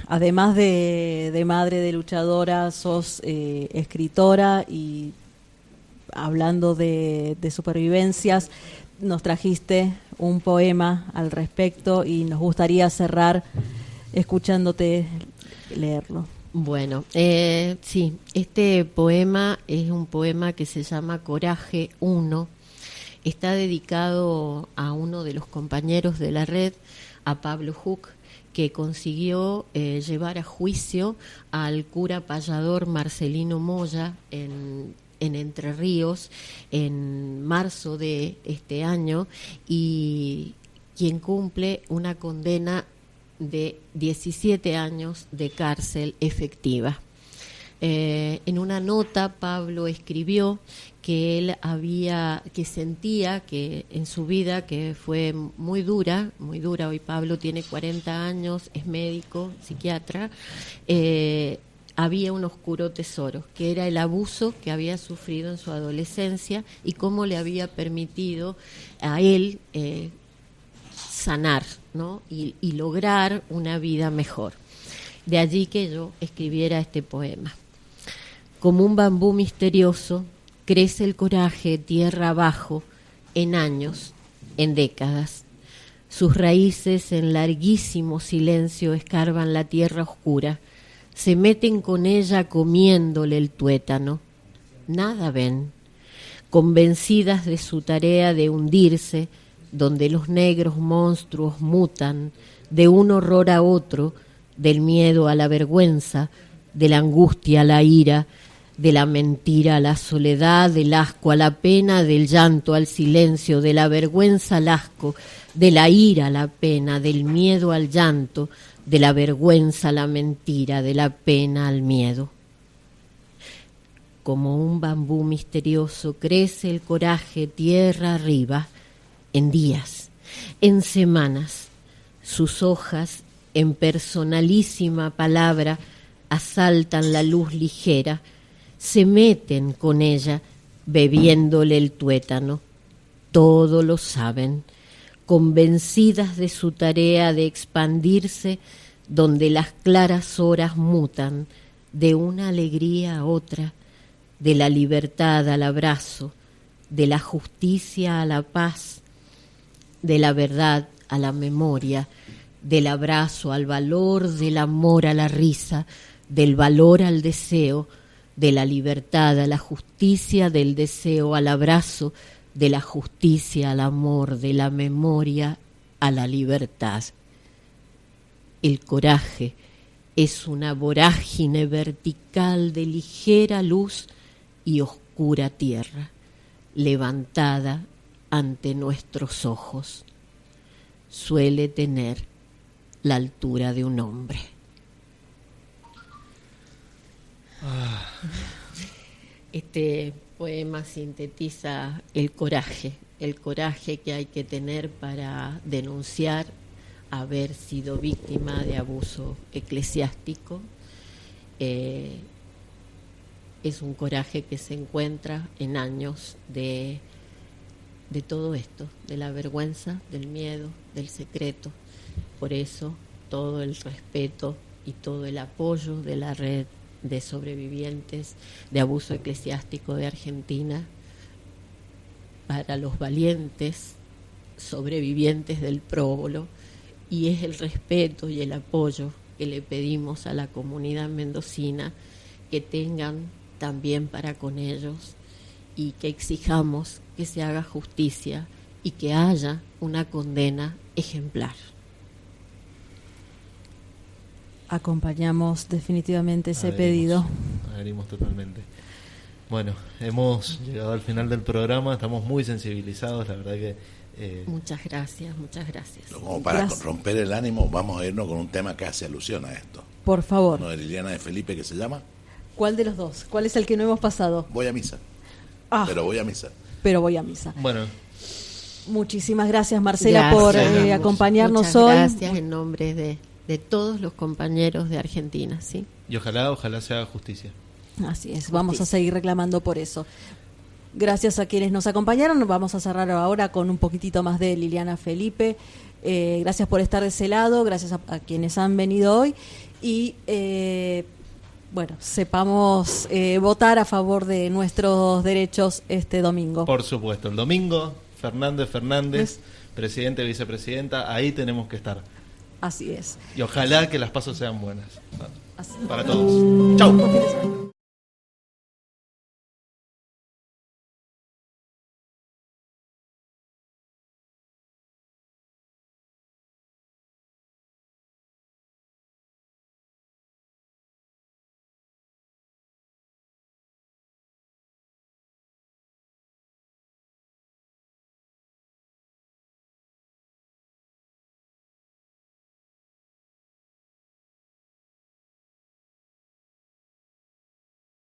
además de madre de luchadora, sos escritora, y hablando de supervivencias, nos trajiste un poema al respecto y nos gustaría cerrar escuchándote leerlo. Bueno, sí, este poema es un poema que se llama Coraje 1. Está dedicado a uno de los compañeros de la red, a Pablo Huck, que consiguió llevar a juicio al cura payador Marcelino Moya en Entre Ríos en marzo de este año, y quien cumple una condena de 17 años de cárcel efectiva. En una nota Pablo escribió que él sentía que en su vida, que fue muy dura, hoy Pablo tiene 40 años, es médico, psiquiatra, había un oscuro tesoro, que era el abuso que había sufrido en su adolescencia y cómo le había permitido a él sanar, ¿no? y lograr una vida mejor. De allí que yo escribiera este poema. Como un bambú misterioso, crece el coraje tierra abajo, en años, en décadas. Sus raíces en larguísimo silencio escarban la tierra oscura, se meten con ella comiéndole el tuétano. Nada ven, convencidas de su tarea de hundirse, donde los negros monstruos mutan de un horror a otro, del miedo a la vergüenza, de la angustia a la ira, de la mentira a la soledad, del asco a la pena, del llanto al silencio, de la vergüenza al asco, de la ira a la pena, del miedo al llanto, de la vergüenza a la mentira, de la pena al miedo. Como un bambú misterioso crece el coraje tierra arriba, en días, en semanas. Sus hojas, en personalísima palabra, asaltan la luz ligera, se meten con ella, bebiéndole el tuétano. Todo lo saben, convencidas de su tarea de expandirse, donde las claras horas mutan de una alegría a otra, de la libertad al abrazo, de la justicia a la paz, de la verdad a la memoria, del abrazo al valor, del amor a la risa, del valor al deseo, de la libertad a la justicia, del deseo al abrazo, de la justicia al amor, de la memoria a la libertad. El coraje es una vorágine vertical de ligera luz y oscura tierra, levantada ante nuestros ojos. Suele tener la altura de un hombre. Este poema sintetiza el coraje que hay que tener para denunciar haber sido víctima de abuso eclesiástico. Es un coraje que se encuentra en años de todo esto, de la vergüenza, del miedo, del secreto. Por eso todo el respeto y todo el apoyo de la red de sobrevivientes de abuso eclesiástico de Argentina para los valientes sobrevivientes del próbolo, y es el respeto y el apoyo que le pedimos a la comunidad mendocina que tengan también para con ellos, y que exijamos que se haga justicia y que haya una condena ejemplar. Acompañamos definitivamente ese pedido. Adherimos totalmente. Bueno, hemos llegado al final del programa, estamos muy sensibilizados, la verdad que... Muchas gracias. Como para romper el ánimo, vamos a irnos con un tema que hace alusión a esto. Por favor. Uno de Liliana de Felipe, que se llama... ¿Cuál de los dos? ¿Cuál es el que no hemos pasado? Voy a misa. Pero voy a misa. Bueno. Muchísimas gracias, Marcela, por acompañarnos muchas hoy. Gracias en nombre de todos los compañeros de Argentina, ¿sí? Y ojalá se haga justicia. Así es, vamos a seguir reclamando por eso. Gracias a quienes nos acompañaron. Vamos a cerrar ahora con un poquitito más de Liliana Felipe. Gracias por estar de ese lado, gracias a quienes han venido hoy. Y bueno, sepamos votar a favor de nuestros derechos este domingo. Por supuesto, el domingo, Fernández, presidente, vicepresidenta, ahí tenemos que estar. Así es. Y ojalá que las pasos sean buenas para todos. Chau.